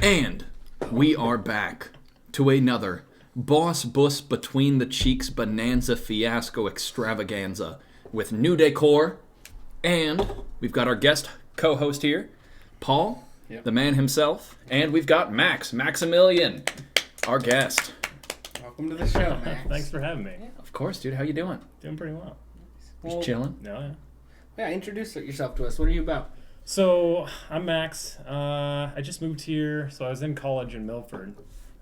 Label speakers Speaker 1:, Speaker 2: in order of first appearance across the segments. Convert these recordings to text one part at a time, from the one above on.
Speaker 1: And we are back to another Boss Bus Between the Cheeks Bonanza Fiasco Extravaganza with new decor. And we've got our guest co-host here, Paul, the man himself. And we've got Maximilian, our guest.
Speaker 2: Welcome to the show, Max.
Speaker 3: Thanks for having me.
Speaker 1: Yeah, of course, dude. How you doing?
Speaker 3: Doing pretty well.
Speaker 1: Just chilling?
Speaker 3: No,
Speaker 2: Yeah, introduce yourself to us. What are you about?
Speaker 3: So, I'm Max. I just moved here. So, I was in college in Milford.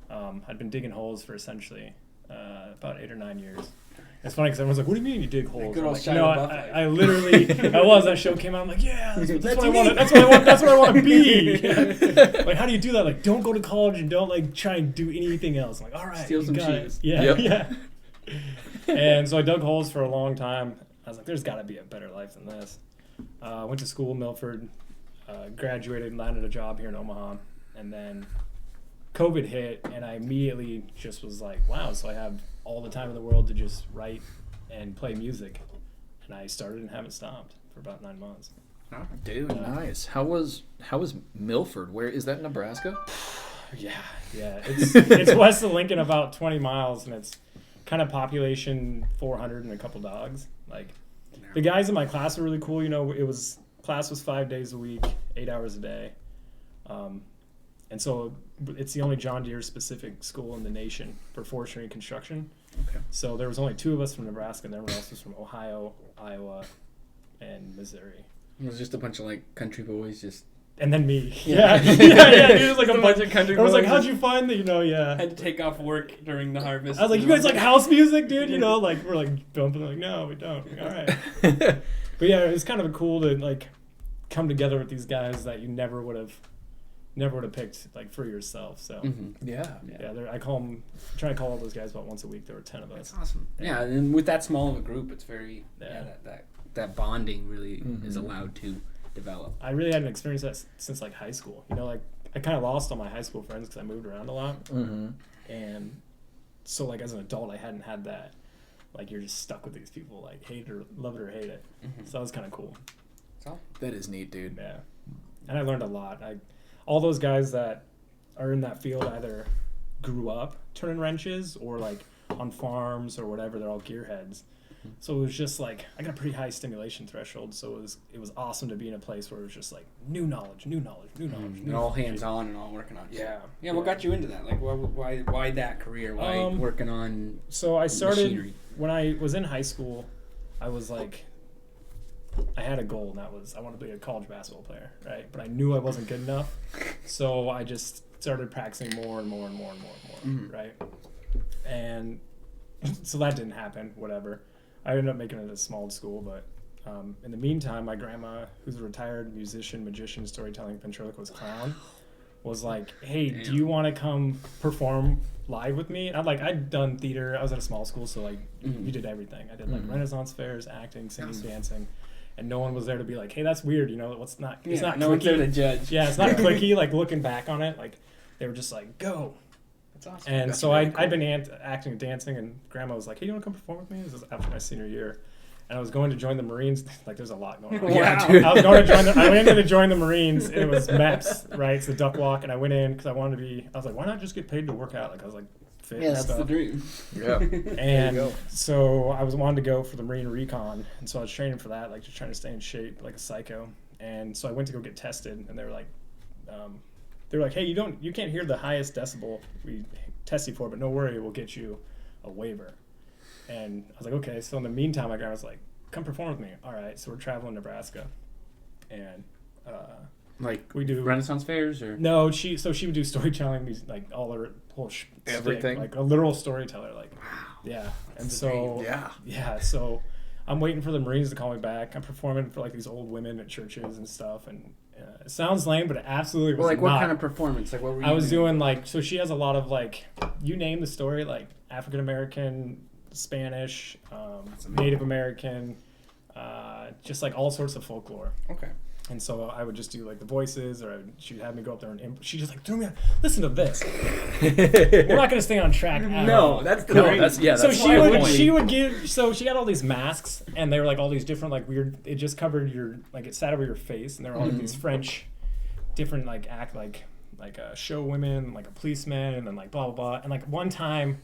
Speaker 3: I'd been digging holes for essentially about 8 or 9 years. It's funny because everyone's like, what do you mean you dig holes? I'm like, no, I literally, that show came out. I'm like, yeah, that's what I want. That's what I want to be. Like, how do you do that? Like, don't go to college and don't like try and do anything else. I'm like, all right,
Speaker 2: steal some cheese.
Speaker 3: Yeah. And so I dug holes for a long time. I was like, there's got to be a better life than this. Went to school in Milford, graduated, landed a job here in Omaha, and then COVID hit, and I immediately just was like, wow, so I have all the time in the world to just write and play music. And I started and haven't stopped for about 9 months.
Speaker 1: Dude, nice. How was Milford? Where is that, Nebraska?
Speaker 3: Yeah. It's west of Lincoln, about 20 miles, and it's kind of population 400 and a couple dogs. Like, the guys in my class were really cool. You know, class was 5 days a week, 8 hours a day. And so it's the only John Deere specific school in the nation for forestry and construction.
Speaker 1: Okay.
Speaker 3: So there was only 2 of us from Nebraska, and everyone else was from Ohio, Iowa, and Missouri.
Speaker 2: It was just a bunch of like country boys just.
Speaker 3: And then me. Yeah. Dude, it was like a bunch
Speaker 2: of country boys.
Speaker 3: I was like, how'd you find that,
Speaker 2: Had to take off work during the harvest.
Speaker 3: I was like, you guys like house music, dude? You know, like, we're like bumping, like, no, we don't. Like, all right. But yeah, it was kind of cool to like come together with these guys that you never would have picked like for yourself. So
Speaker 1: Yeah.
Speaker 3: I try to call all those guys about once a week. There were 10 of us.
Speaker 2: That's awesome. Yeah, and with that small of a group, it's very that bonding really is allowed to develop.
Speaker 3: I really hadn't experienced that since like high school. You know, like I kind of lost all my high school friends because I moved around a lot, and so like as an adult, I hadn't had that. Like you're just stuck with these people, like hate or love it or hate it. So that was kind of cool.
Speaker 1: That is neat, dude.
Speaker 3: Yeah, and I learned a lot. All those guys that are in that field either grew up turning wrenches or like on farms or whatever. They're all gearheads. So it was just like I got a pretty high stimulation threshold. So it was awesome to be in a place where it was just like new knowledge.
Speaker 2: And all hands on and all working on.
Speaker 3: Yeah.
Speaker 2: Yeah. What got you into that? Like, why that career? Why working on?
Speaker 3: So I started
Speaker 2: machinery?
Speaker 3: When I was in high school. I was like, I had a goal, and that was I wanted to be a college basketball player, right? But I knew I wasn't good enough, so I just started practicing more and more, right? And so that didn't happen. Whatever. I ended up making it at a small school, but in the meantime, my grandma, who's a retired musician, magician, storytelling, ventriloquist clown, was like, "Hey, do you want to come perform live with me?" And I'd done theater. I was at a small school, so like you did everything. I did like Renaissance fairs, acting, singing, dancing, and no one was there to be like, "Hey, that's weird." You know, it's not
Speaker 2: no
Speaker 3: clicky.
Speaker 2: one's there to judge.
Speaker 3: Yeah, it's not clicky. Like looking back on it, like they were just like, "Go."
Speaker 2: That's awesome.
Speaker 3: And so I'd been acting and dancing, and Grandma was like, "Hey, you want to come perform with me?" This was after my senior year, and I was going to join the Marines. Like, there's a lot going on.
Speaker 2: Wow.
Speaker 3: I was going to I went in to join the Marines, and it was MEPS, right? It's the duck walk, and I went in because I wanted to be. I was like, why not just get paid to work out? Like, I was like fit and
Speaker 2: that's
Speaker 3: stuff.
Speaker 2: the dream.
Speaker 1: Yeah.
Speaker 3: And so I wanted to go for the Marine Recon, and so I was training for that, like just trying to stay in shape like a psycho. And so I went to go get tested, and they were like, "Hey, you can't hear the highest decibel we test you for, but no worry, we'll get you a waiver." And I was like, okay. So in the meantime, my grandma was like, "Come perform with me." All right. So we're traveling Nebraska, and
Speaker 2: like
Speaker 3: we do
Speaker 2: Renaissance fairs or
Speaker 3: no. She would do storytelling, like all her whole
Speaker 1: everything,
Speaker 3: like a literal storyteller, like yeah. And so So I'm waiting for the Marines to call me back. I'm performing for like these old women at churches and stuff, and it sounds lame, but it absolutely was
Speaker 2: like
Speaker 3: not.
Speaker 2: what kind of performance? Like what were you?
Speaker 3: I was doing like, so she has a lot of like, you name the story, like African American, Spanish, Native American, just like all sorts of folklore.
Speaker 2: Okay.
Speaker 3: And so I would just do like the voices, or she'd have me go up there and she just like threw me. Listen to this. We're not going to stay on track.
Speaker 2: No, that's the
Speaker 1: no. That's
Speaker 3: so
Speaker 1: that's
Speaker 3: she would give. So she had all these masks, and they were like all these different like weird. It just covered your like it sat over your face, and there were all like these French, different like act like like show women, like a policeman, and then like blah blah blah. And like one time,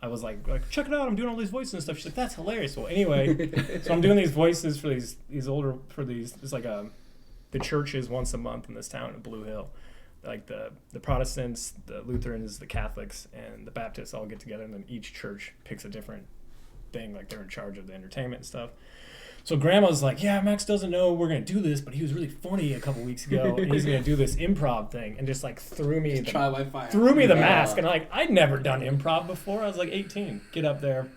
Speaker 3: I was like check it out, I'm doing all these voices and stuff. She's like, that's hilarious. Well, anyway, so I'm doing these voices for these it's like the churches once a month in this town in Blue Hill. Like the Protestants, the Lutherans, the Catholics, and the Baptists all get together, and then each church picks a different thing. Like they're in charge of the entertainment and stuff. So Grandma's like, yeah, Max doesn't know we're going to do this, but he was really funny a couple weeks ago, and he's going to do this improv thing, and just like threw me the mask. And like, I'd never done improv before. I was like 18. Get up there,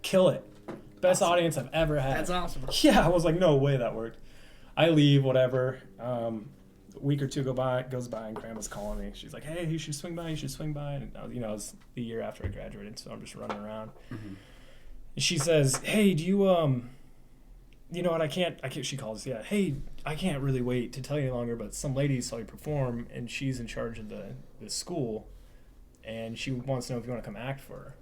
Speaker 3: kill it. Best audience I've ever had.
Speaker 2: That's awesome.
Speaker 3: Yeah, I was like, no way that worked. I leave, whatever. A week or two goes by, and Grandma's calling me. She's like, hey, you should swing by. And it was the year after I graduated, so I'm just running around. Mm-hmm. She says, hey, do you you know what, I can't, she calls, yeah, hey, I can't really wait to tell you any longer, but some lady saw you perform, and she's in charge of the school, and she wants to know if you want to come act for her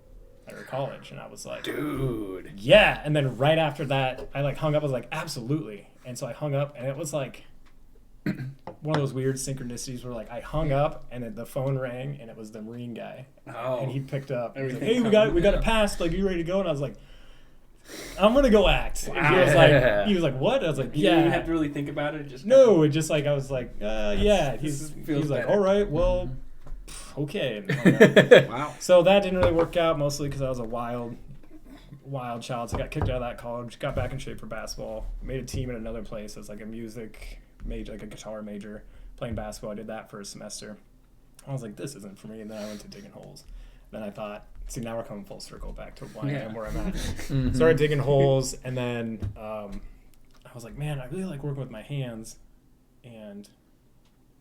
Speaker 3: at her college. And I was like,
Speaker 2: dude.
Speaker 3: Yeah. And then right after that, I like hung up. I was like, absolutely. And so I hung up, and it was like one of those weird synchronicities where like I hung up, and then the phone rang, and it was the Marine guy. Oh. And he picked up. And he was like, hey, we got it passed. Like, you ready to go? And I was like, I'm gonna go act. Wow. And he was like, what? I was like, yeah.
Speaker 2: You didn't have to really think about it.
Speaker 3: It just like I was like, yeah. He's like, all right, well, okay. Wow. So that didn't really work out, mostly because I was a wild child. So I got kicked out of that college. Got back in shape for basketball. Made a team at another place as like a music major, like a guitar major, playing basketball. I did that for a semester. I was like, this isn't for me. And then I went to digging holes. Then I thought, see, now we're coming full circle back to why I am where I'm at. Mm-hmm. Started digging holes, and then I was like, man, I really like working with my hands, and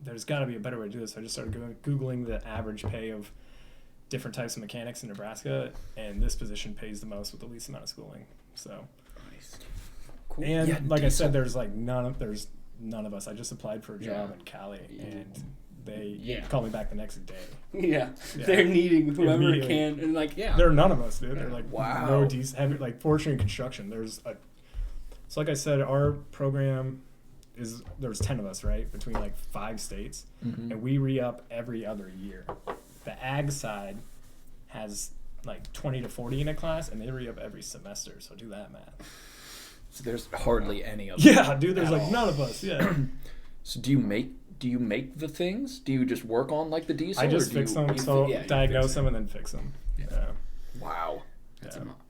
Speaker 3: there's got to be a better way to do this. So I just started Googling the average pay of different types of mechanics in Nebraska, and this position pays the most with the least amount of schooling. So, nice. Cool. And like I said, there's none of us. I just applied for a job in Cali, and they called me back the next day.
Speaker 2: Yeah. They're needing whoever can, and
Speaker 3: there are none of us, dude. They're like,
Speaker 2: wow.
Speaker 3: No heavy, like forestry and construction. So like I said, our program there's 10 of us, right, between like 5 states, and we re-up every other year. The ag side has like 20 to 40 in a class, and they re-up every semester. So do that math.
Speaker 1: So there's hardly any of them.
Speaker 3: Yeah, dude. There's like none of us. Yeah.
Speaker 1: So do you make the things? Do you just work on like the diesel?
Speaker 3: I just fix them. Diagnose them and then fix them. Yeah.
Speaker 1: Wow.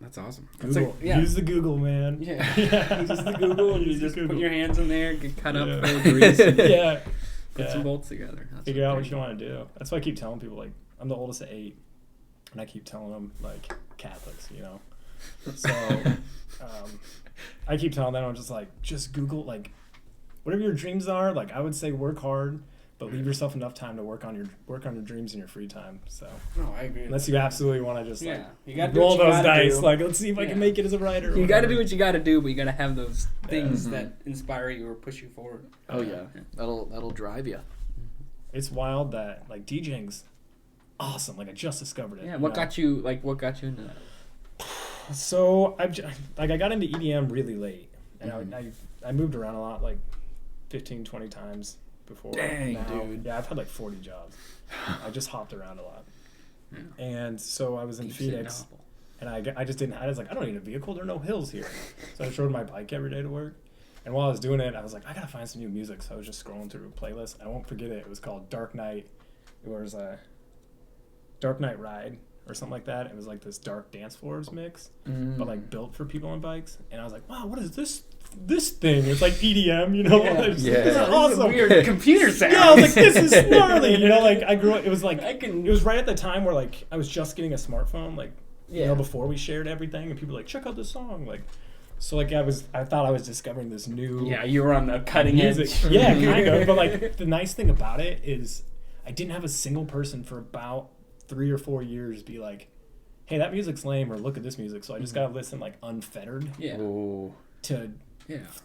Speaker 2: That's awesome.
Speaker 3: Google. Use the Google, man.
Speaker 2: Yeah. Use the Google, and you just put your hands in there, get cut up, full of grease. Put some bolts together.
Speaker 3: Figure out what you want to do. That's why I keep telling people, like, I'm the oldest of 8, and I keep telling them, like, Catholics, you know. So I keep telling them, I'm just like, just Google, like, whatever your dreams are. Like, I would say work hard, but leave yourself enough time to work on your dreams in your free time. So,
Speaker 2: I agree.
Speaker 3: Unless you absolutely want to just
Speaker 2: you gotta
Speaker 3: roll those dice. Like, let's see if I can make it as a writer.
Speaker 2: You got to do what you got to do, but you got to have those things that inspire you or push you forward.
Speaker 1: Oh yeah, that'll drive you.
Speaker 3: It's wild that like DJing's awesome. Like I just discovered it.
Speaker 2: Yeah. What got you into that?
Speaker 3: So I got into EDM really late, and I moved around a lot, like 15, 20 times. Before.
Speaker 1: Dang, dude.
Speaker 3: Yeah, I've had like 40 jobs. I just hopped around a lot. Yeah. And so I was in Phoenix, and I just didn't. I was like, I don't need a vehicle. There are no hills here. So I just rode my bike every day to work. And while I was doing it, I was like, I gotta find some new music. So I was just scrolling through a playlist. I won't forget it. It was called Dark Knight. It was a Dark Knight Ride or something like that. It was like this dark dance floors mix, but like built for people on bikes. And I was like, wow, what is this thing? It's like EDM, you know? This is awesome.
Speaker 2: Weird computer sound.
Speaker 3: Yeah, I was like, this is gnarly. You know, like I grew up. It was like it was right at the time where like I was just getting a smartphone, like you know, before we shared everything, and people were like, check out this song, like. So like I thought I was discovering this new.
Speaker 2: Yeah, you were on the cutting edge.
Speaker 3: Yeah, kind of. But like the nice thing about it is, I didn't have a single person for about 3 or 4 years be like, hey, that music's lame, or look at this music. So I just gotta listen like unfettered.
Speaker 2: Yeah.
Speaker 3: To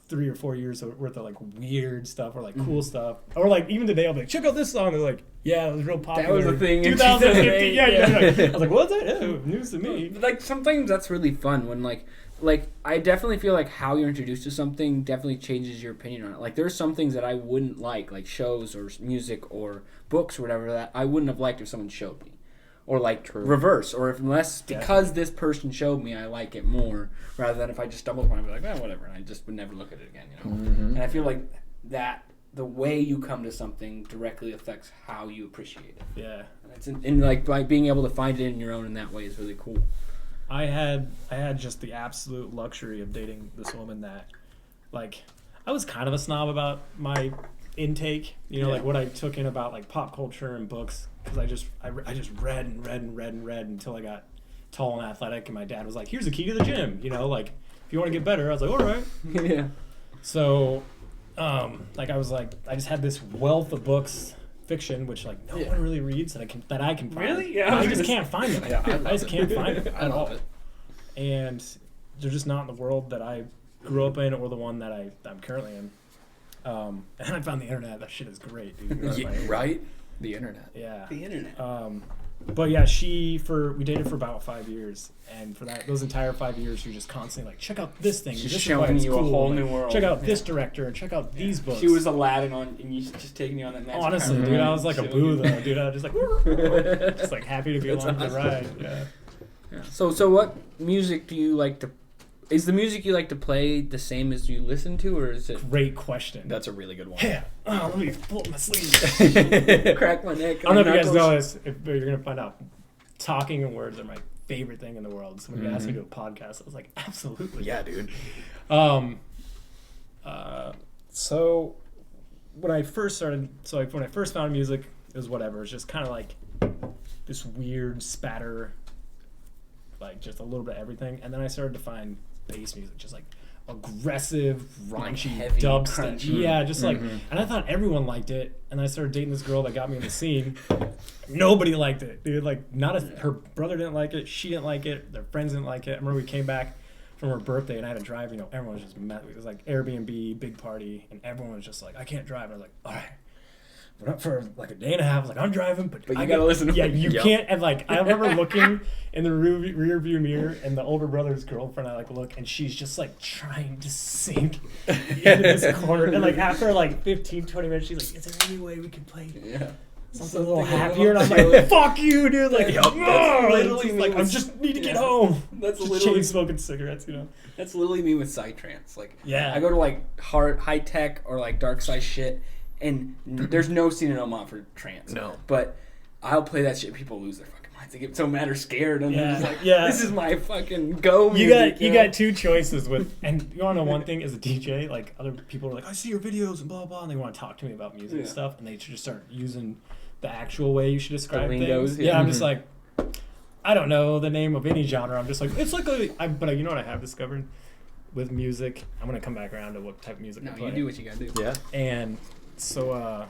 Speaker 3: 3 or 4 years worth of like weird stuff or like cool stuff, or like even today I'll be like, check out this song. They're like, yeah, it was real popular.
Speaker 2: That was a thing.
Speaker 3: 2015. Yeah. Like, I was like, what's that? Yeah, news to me.
Speaker 2: But like sometimes that's really fun when like like, I definitely feel like how you're introduced to something definitely changes your opinion on it. Like, there's some things that I wouldn't like shows or music or books or whatever, that I wouldn't have liked if someone showed me. Or, like, reverse. Or because this person showed me, I like it more, rather than if I just stumbled upon it, I'd be like, whatever, and I just would never look at it again, you know?
Speaker 1: Mm-hmm.
Speaker 2: And I feel like that, the way you come to something directly affects how you appreciate it.
Speaker 3: Yeah.
Speaker 2: And like, by being able to find it in your own in that way is really cool.
Speaker 3: I had just the absolute luxury of dating this woman that, like, I was kind of a snob about my intake, you know, like what I took in about like pop culture and books, because I just read and read and read and read until I got tall and athletic, and my dad was like, "Here's the key to the gym," you know, like if you want to get better. I was like, "All right."
Speaker 2: Yeah.
Speaker 3: So, like I just had this wealth of books. Fiction, which like no one really reads that I can find.
Speaker 2: Really? Yeah.
Speaker 3: I just can't find them.
Speaker 1: Yeah,
Speaker 3: I just can't find them
Speaker 1: I
Speaker 3: at
Speaker 1: love
Speaker 3: all.
Speaker 1: it.
Speaker 3: And they're just not in the world that I grew up in or the one that I'm currently in. And I found the internet. That shit is great, dude.
Speaker 1: Yeah, right? The internet.
Speaker 3: Yeah.
Speaker 2: The internet.
Speaker 3: But yeah, we dated for about 5 years, and for those entire 5 years, she was just constantly like, check out this thing.
Speaker 2: She's
Speaker 3: this
Speaker 2: showing
Speaker 3: is
Speaker 2: you
Speaker 3: cool.
Speaker 2: a whole
Speaker 3: Like,
Speaker 2: new world.
Speaker 3: Check out this director and check out these books.
Speaker 2: She was Aladdin and you just taking you on that magic
Speaker 3: honestly,
Speaker 2: carpet
Speaker 3: dude,
Speaker 2: ride.
Speaker 3: I was like a boo though, dude. I was just like, just like happy to be along for the ride. Yeah.
Speaker 2: Yeah. So what music do you like to? Is the music you like to play the same as you listen to, or is it?
Speaker 3: Great question.
Speaker 1: That's a really good one.
Speaker 3: Yeah. Oh, let me pull up my sleeve.
Speaker 2: Crack my neck.
Speaker 3: I don't know if you guys know this, but you're gonna find out. Talking and words are my favorite thing in the world. So when you asked me to do a podcast, I was like, absolutely.
Speaker 1: Yeah, dude.
Speaker 3: So when I first found music, it was whatever. It was just kind of like this weird spatter, like just a little bit of everything. And then I started to find bass music, just like aggressive, raunchy,
Speaker 2: heavy,
Speaker 3: dubstep.
Speaker 2: crunchy.
Speaker 3: Yeah, just like, and I thought everyone liked it. And I started dating this girl that got me in the scene. Nobody liked it, dude. Like, her brother didn't like it. She didn't like it. Their friends didn't like it. I remember we came back from her birthday and I had to drive. You know, everyone was just mad. It was like Airbnb, big party, and everyone was just like, I can't drive. And I was like, all right. Went up for like a day and a half. I was like, I'm driving, but
Speaker 2: you gotta listen to
Speaker 3: Yeah,
Speaker 2: me.
Speaker 3: you
Speaker 1: Yep.
Speaker 3: can't. And like, I remember looking in the rear view mirror, and the older brother's girlfriend, I like look, and she's just like trying to sink into this corner. And like after like 15, 20 minutes, she's like, is there any way we can play something a little happier? And I'm like, fuck you, dude. Like,
Speaker 1: Yep.
Speaker 2: Literally
Speaker 3: like I just need to get home.
Speaker 2: That's
Speaker 3: Just
Speaker 2: literally
Speaker 3: chain smoking cigarettes, you know.
Speaker 2: That's literally me with psytrance. Like,
Speaker 3: Yeah.
Speaker 2: I go to like high tech or like dark side shit, and there's no scene in Oman for trance.
Speaker 1: No.
Speaker 2: But I'll play that shit. People lose their fucking minds. They get so mad or scared, and they're just like,
Speaker 3: Yeah.
Speaker 2: "This is my fucking go."
Speaker 3: You
Speaker 2: music,
Speaker 3: got you
Speaker 2: know?
Speaker 3: got two choices with, and you want to know one thing as a DJ, like other people are like, I see your videos and blah blah, and they want to talk to me about music and stuff, and they just start using the actual way you should describe
Speaker 2: The
Speaker 3: things.
Speaker 2: lingos,
Speaker 3: Yeah, I'm just like, I don't know the name of any genre. I'm just like, it's like but you know what I have discovered with music? I'm gonna come back around to what type of music I
Speaker 2: No,
Speaker 3: play.
Speaker 2: you do what you gotta do.
Speaker 1: Yeah.
Speaker 3: And so,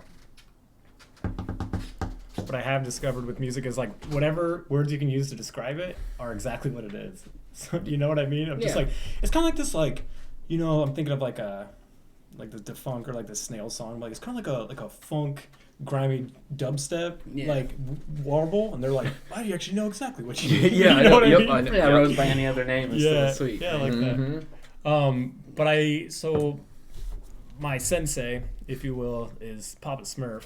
Speaker 3: what I have discovered with music is like whatever words you can use to describe it are exactly what it is. So, do you know what I mean? I'm just
Speaker 2: Yeah.
Speaker 3: like, it's kind of like this, like, you know, I'm thinking of like the funk or like the snail song. Like it's kind of like a funk, grimy dubstep, like warble, and they're like, I actually know exactly what you mean.
Speaker 1: Yeah,
Speaker 3: you know what I
Speaker 1: yep,
Speaker 3: mean?
Speaker 1: I know.
Speaker 2: Yeah, Rose by any other name is
Speaker 3: Yeah,
Speaker 2: still sweet.
Speaker 3: yeah, like
Speaker 1: Mhm.
Speaker 3: that. But so my sensei, if you will, is Papa Smurf.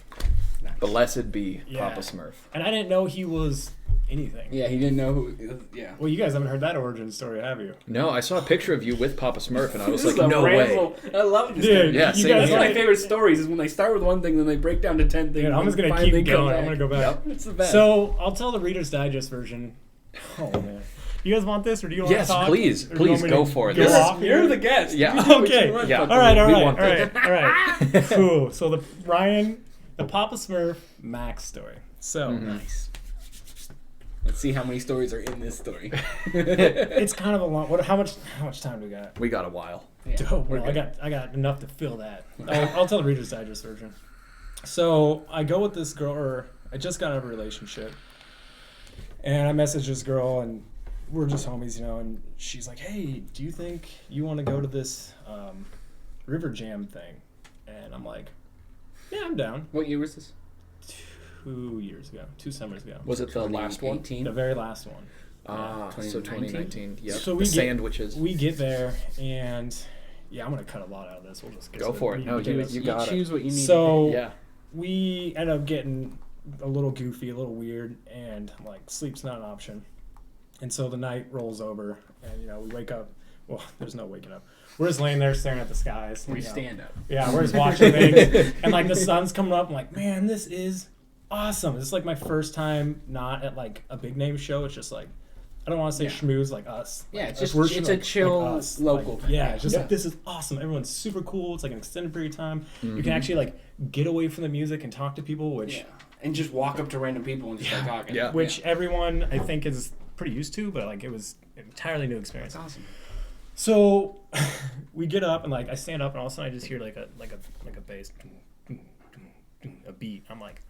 Speaker 1: Blessed be
Speaker 3: Yeah.
Speaker 1: Papa Smurf.
Speaker 3: And I didn't know he was anything.
Speaker 2: Yeah, he didn't know who. Yeah.
Speaker 3: Well, you guys haven't heard that origin story, have you?
Speaker 1: No, I saw a picture of you with Papa Smurf, and I was
Speaker 2: This is
Speaker 1: like,
Speaker 2: a
Speaker 1: no way.
Speaker 2: ramble. I love this.
Speaker 3: Dude,
Speaker 2: Dude,
Speaker 1: Yeah,
Speaker 3: you
Speaker 1: same
Speaker 3: guys
Speaker 2: that's one of my
Speaker 3: like,
Speaker 2: favorite stories. Is when they start with one thing, then they break down to 10 things.
Speaker 3: dude, I'm
Speaker 2: and
Speaker 3: just gonna
Speaker 2: finally
Speaker 3: keep
Speaker 2: come
Speaker 3: going.
Speaker 2: back.
Speaker 3: I'm gonna go back.
Speaker 2: It's the best.
Speaker 3: So I'll tell the Reader's Digest version. Oh man, you guys want this, or do you want
Speaker 1: Yes,
Speaker 3: to talk?
Speaker 1: please,
Speaker 3: Or do you want
Speaker 1: please
Speaker 3: me
Speaker 1: go
Speaker 3: to
Speaker 1: for it.
Speaker 3: go
Speaker 1: This is-
Speaker 3: off
Speaker 2: You're
Speaker 3: here?
Speaker 2: the guest.
Speaker 1: Yeah.
Speaker 2: You do what
Speaker 3: Okay.
Speaker 2: you want,
Speaker 1: Yeah.
Speaker 2: fucker.
Speaker 3: All right, all
Speaker 1: We
Speaker 3: right, all
Speaker 1: want
Speaker 3: right, all right. Cool. So the Papa Smurf Max story. So
Speaker 2: Nice. Let's see how many stories are in this story.
Speaker 3: it's kind of a long. How much time do we got?
Speaker 1: We got a while.
Speaker 2: Yeah,
Speaker 3: Dope.
Speaker 2: we're
Speaker 3: Well,
Speaker 2: good.
Speaker 3: I got enough to fill that. I'll tell the Reader's Digest version. So I go with this girl, or I just got out of a relationship, and I message this girl, and we're just homies, you know. And she's like, "Hey, do you think you want to go to this River Jam thing?" And I'm like, "Yeah, I'm down."
Speaker 2: What year was this?
Speaker 3: 2 years ago, 2 summers ago,
Speaker 1: Was it the last one?
Speaker 2: 18?
Speaker 3: the very last one.
Speaker 1: So 2019. Yep.
Speaker 3: So
Speaker 1: the sandwiches.
Speaker 3: We get there, and I'm gonna cut a lot out of this. We'll just
Speaker 1: go for it. No, you got it.
Speaker 2: Choose what you need.
Speaker 3: So
Speaker 1: yeah,
Speaker 3: we end up getting a little goofy, a little weird, and like sleep's not an option. And so the night rolls over, and we wake up. Well, there's no waking up. We're just laying there staring at the skies.
Speaker 2: We stand up.
Speaker 3: Yeah, we're just watching things, and like the sun's coming up. I'm like, man, this is awesome. This is like my first time not at like a big name show. It's just like, I don't want to say schmooze like us.
Speaker 2: Yeah,
Speaker 3: like,
Speaker 2: it's a chill local.
Speaker 3: Like, it's just like, this is awesome. Everyone's super cool. It's like an extended period of time. You can actually like get away from the music and talk to people, which
Speaker 2: and just walk up to random people and just start talking.
Speaker 1: Yeah.
Speaker 3: Which everyone I think is pretty used to, but like it was an entirely new experience.
Speaker 2: That's awesome.
Speaker 3: So we get up and like I stand up and all of a sudden I just hear like a bass, a beat. I'm like,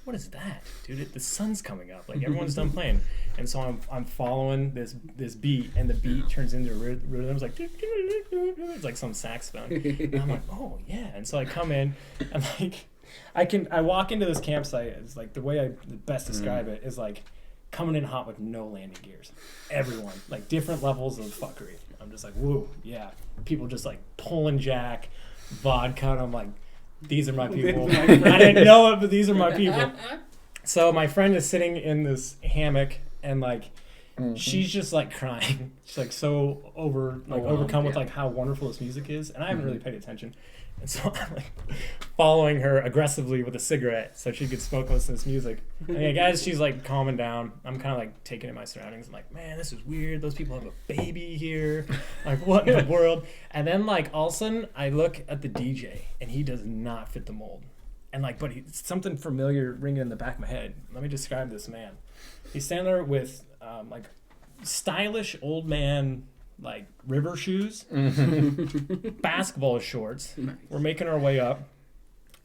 Speaker 3: what is that, dude? The sun's coming up. Like everyone's done playing, and so I'm following this beat, and the beat turns into a rhythm. It's like it's like some saxophone. And I'm like, oh yeah. And so I come in and like I walk into this campsite. It's like the way I best describe it is like coming in hot with no landing gears. Everyone like different levels of fuckery. I'm just like, whoa, yeah. People just like pulling Jack, vodka, and I'm like, these are my people. I didn't know it, but these are my people. So my friend is sitting in this hammock, and like, she's just like crying. She's like so overcome with like how wonderful this music is, and I haven't really paid attention. And so I'm like following her aggressively with a cigarette so she could smoke and listen to this music. And guys, she's like calming down. I'm kind of like taking in my surroundings. I'm like, man, this is weird. Those people have a baby here. Like, what in the world? And then like all of a sudden I look at the DJ and he does not fit the mold. And like, but something familiar ringing in the back of my head. Let me describe this man. He's standing there with like stylish old man like river shoes, basketball shorts. Nice. We're making our way up.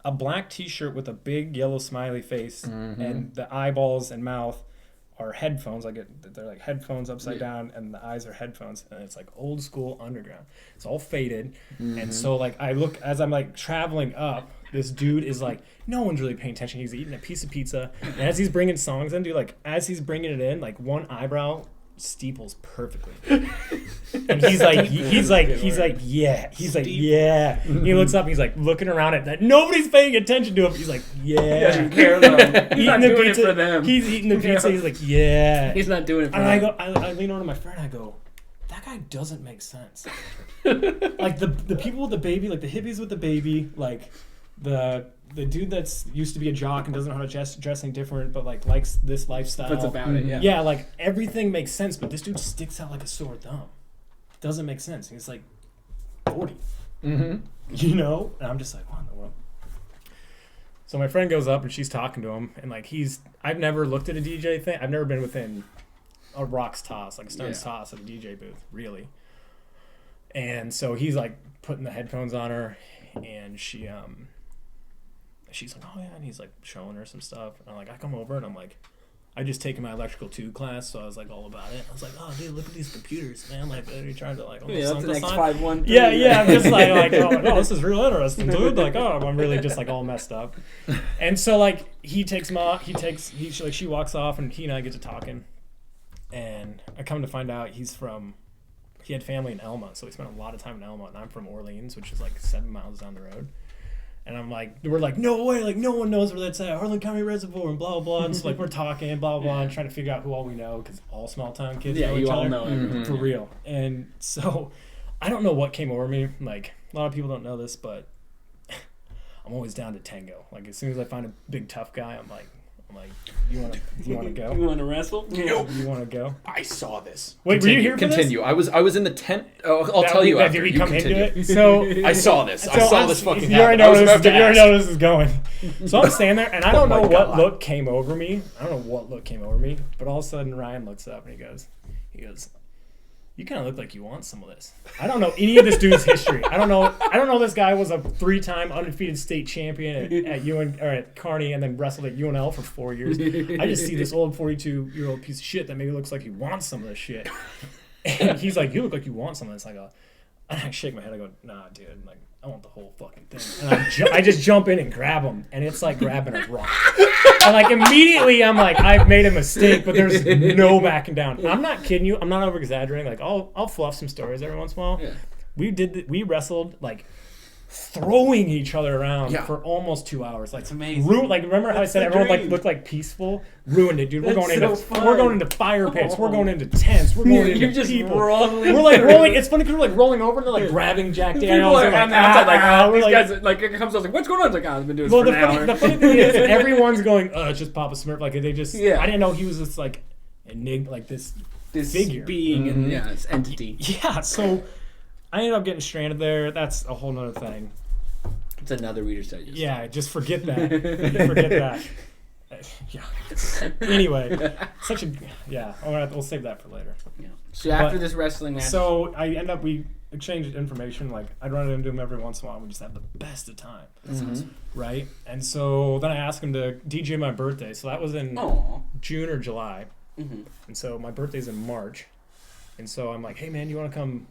Speaker 3: A black t-shirt with a big yellow smiley face, and the eyeballs and mouth are headphones. They're like headphones upside down, and the eyes are headphones, and it's like old school underground. It's all faded, and so like I look as I'm like traveling up. This dude is like, no one's really paying attention. He's eating a piece of pizza, and as he's bringing songs in, dude, like as he's bringing it in, like one eyebrow steeples perfectly, and he's like, yeah. He looks up, and he's like looking around at that. Nobody's paying attention to him. He's like, yeah.
Speaker 2: He doesn't care though. He's not doing it for them.
Speaker 3: He's eating the pizza. He's like, yeah.
Speaker 2: He's not doing it for them.
Speaker 3: And I lean over to my friend. I go, that guy doesn't make sense. Like the people with the baby, like the hippies with the baby, like the dude that's used to be a jock and doesn't know how to dress any different, but like likes this lifestyle.
Speaker 2: That's about it, yeah.
Speaker 3: Yeah, like everything makes sense, but this dude sticks out like a sore thumb. Doesn't make sense. He's like 40. And I'm just like, what in the world? So my friend goes up and she's talking to him, and like I've never looked at a DJ thing. I've never been within a rock's toss, like a stone's toss of a DJ booth, really. And so he's like putting the headphones on her, and she's like, oh yeah, and he's like showing her some stuff, and I'm like, I come over and I'm like, I just taken my electrical 2 class, so I was like all about it. I was like, oh dude, look at these computers, man. Like, are you trying to like almost
Speaker 2: that's an X513.
Speaker 3: Yeah, I'm just like oh no, this is real interesting, dude. Like, oh, I'm really just like all messed up. And so like she walks off, and he and I get to talking, and I come to find out he had family in Elma, so he spent a lot of time in Elma, and I'm from Orleans, which is like 7 miles down the road. And I'm like, we're like, no way, like no one knows where that's at, Harlan County Reservoir, and blah, blah, and so like we're talking, blah, blah, and trying to figure out who all we know, because all small town kids know each other.
Speaker 2: Know
Speaker 3: for real. And so I don't know what came over me. Like, a lot of people don't know this, but I'm always down to tango. Like, as soon as I find a big tough guy, I'm like, you want to go?
Speaker 2: You want to wrestle?
Speaker 3: You want to go?
Speaker 1: I saw this.
Speaker 3: Wait, were you here for
Speaker 1: this? I was in the tent. I'll tell you after.
Speaker 3: Did we
Speaker 1: you
Speaker 3: come
Speaker 1: continue.
Speaker 3: into it? So
Speaker 1: I saw this. I saw this fucking
Speaker 3: you already
Speaker 1: happen.
Speaker 3: know this is going. So I'm standing there, and I don't know what look came over me. But all of a sudden, Ryan looks up, and he goes, you kind of look like you want some of this. I don't know any of this dude's history. I don't know this guy was a 3-time undefeated state champion at UN or at Kearney, and then wrestled at UNL for 4 years. I just see this old 42-year-old piece of shit that maybe looks like he wants some of this shit. And he's like, you look like you want some of this. I shake my head. I go, nah, dude. Like, I want the whole fucking thing. And I just jump in and grab him, and it's like grabbing a rock. And like immediately I'm like, I've made a mistake, but there's no backing down. I'm not kidding you. I'm not over exaggerating. Like I'll fluff some stories every once in a while.
Speaker 2: Yeah.
Speaker 3: We wrestled like throwing each other around for almost 2 hours. Like,
Speaker 2: it's amazing.
Speaker 3: Like, remember how I said everyone like looked like peaceful? Ruined it, dude. We're going into fire pits. We're going into tents. We're going into
Speaker 2: just
Speaker 3: people.
Speaker 2: rolling.
Speaker 3: We're like rolling. It's funny because we're like rolling over and they're like grabbing Jack Daniels.
Speaker 2: People are on the outside like, these guys, like, it comes out like, what's going on? It's like, I've been doing this for an hour.
Speaker 3: The funny thing is, everyone's going, it's just Papa Smurf. Like, they just, I didn't know he was just like like this figure.
Speaker 2: Being and this entity.
Speaker 3: Yeah, so I ended up getting stranded there. That's a whole nother thing.
Speaker 2: It's another Reader's Digest.
Speaker 3: Yeah, just forget that. Forget that. Yeah. Anyway, we'll save that for later.
Speaker 2: Yeah. So after this wrestling match,
Speaker 3: so we exchanged information. Like I'd run into him every once in a while. And we just have the best of time, right? And so then I asked him to DJ my birthday. So that was in June or July, and so my birthday's in March. And so I'm like, hey man, you want to come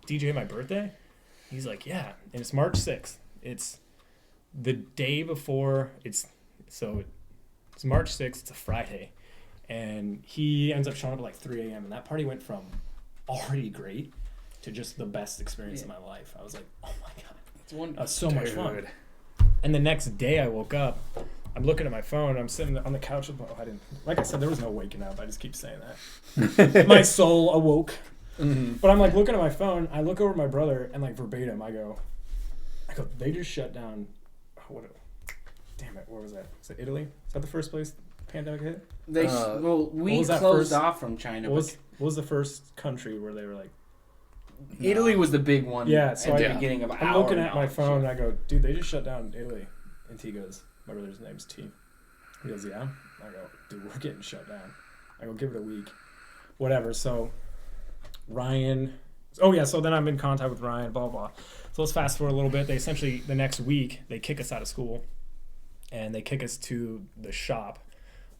Speaker 3: DJ my birthday? He's like, yeah. And it's March 6th. It's the day before. It's March 6th. It's a Friday, and he ends up showing up at like 3 a.m. and that party went from already great to just the best experience of my life. I was like, oh my god,
Speaker 2: it's wonderful.
Speaker 3: That's so much fun. And the next day I woke up. I'm looking at my phone. I'm sitting on the couch. Like I said, there was no waking up. I just keep saying that. My soul awoke. But I'm like looking at my phone. I look over at my brother and like verbatim, I go, they just shut down. Damn it, where was that? Was it Italy? Is that the first place the pandemic hit?
Speaker 2: We closed off from China.
Speaker 3: What was the first country where they were like?
Speaker 2: Italy was the big one.
Speaker 3: Yeah, so
Speaker 2: at the beginning of
Speaker 3: I'm looking at my phone and I go, dude, they just shut down Italy. And T goes, my brother's name's T. He goes, yeah. I go, dude, we're getting shut down. I go, give it a week. Whatever. So Ryan. Oh yeah. So then I'm in contact with Ryan. Blah blah. So let's fast forward a little bit. They essentially the next week they kick us out of school, and they kick us to the shop.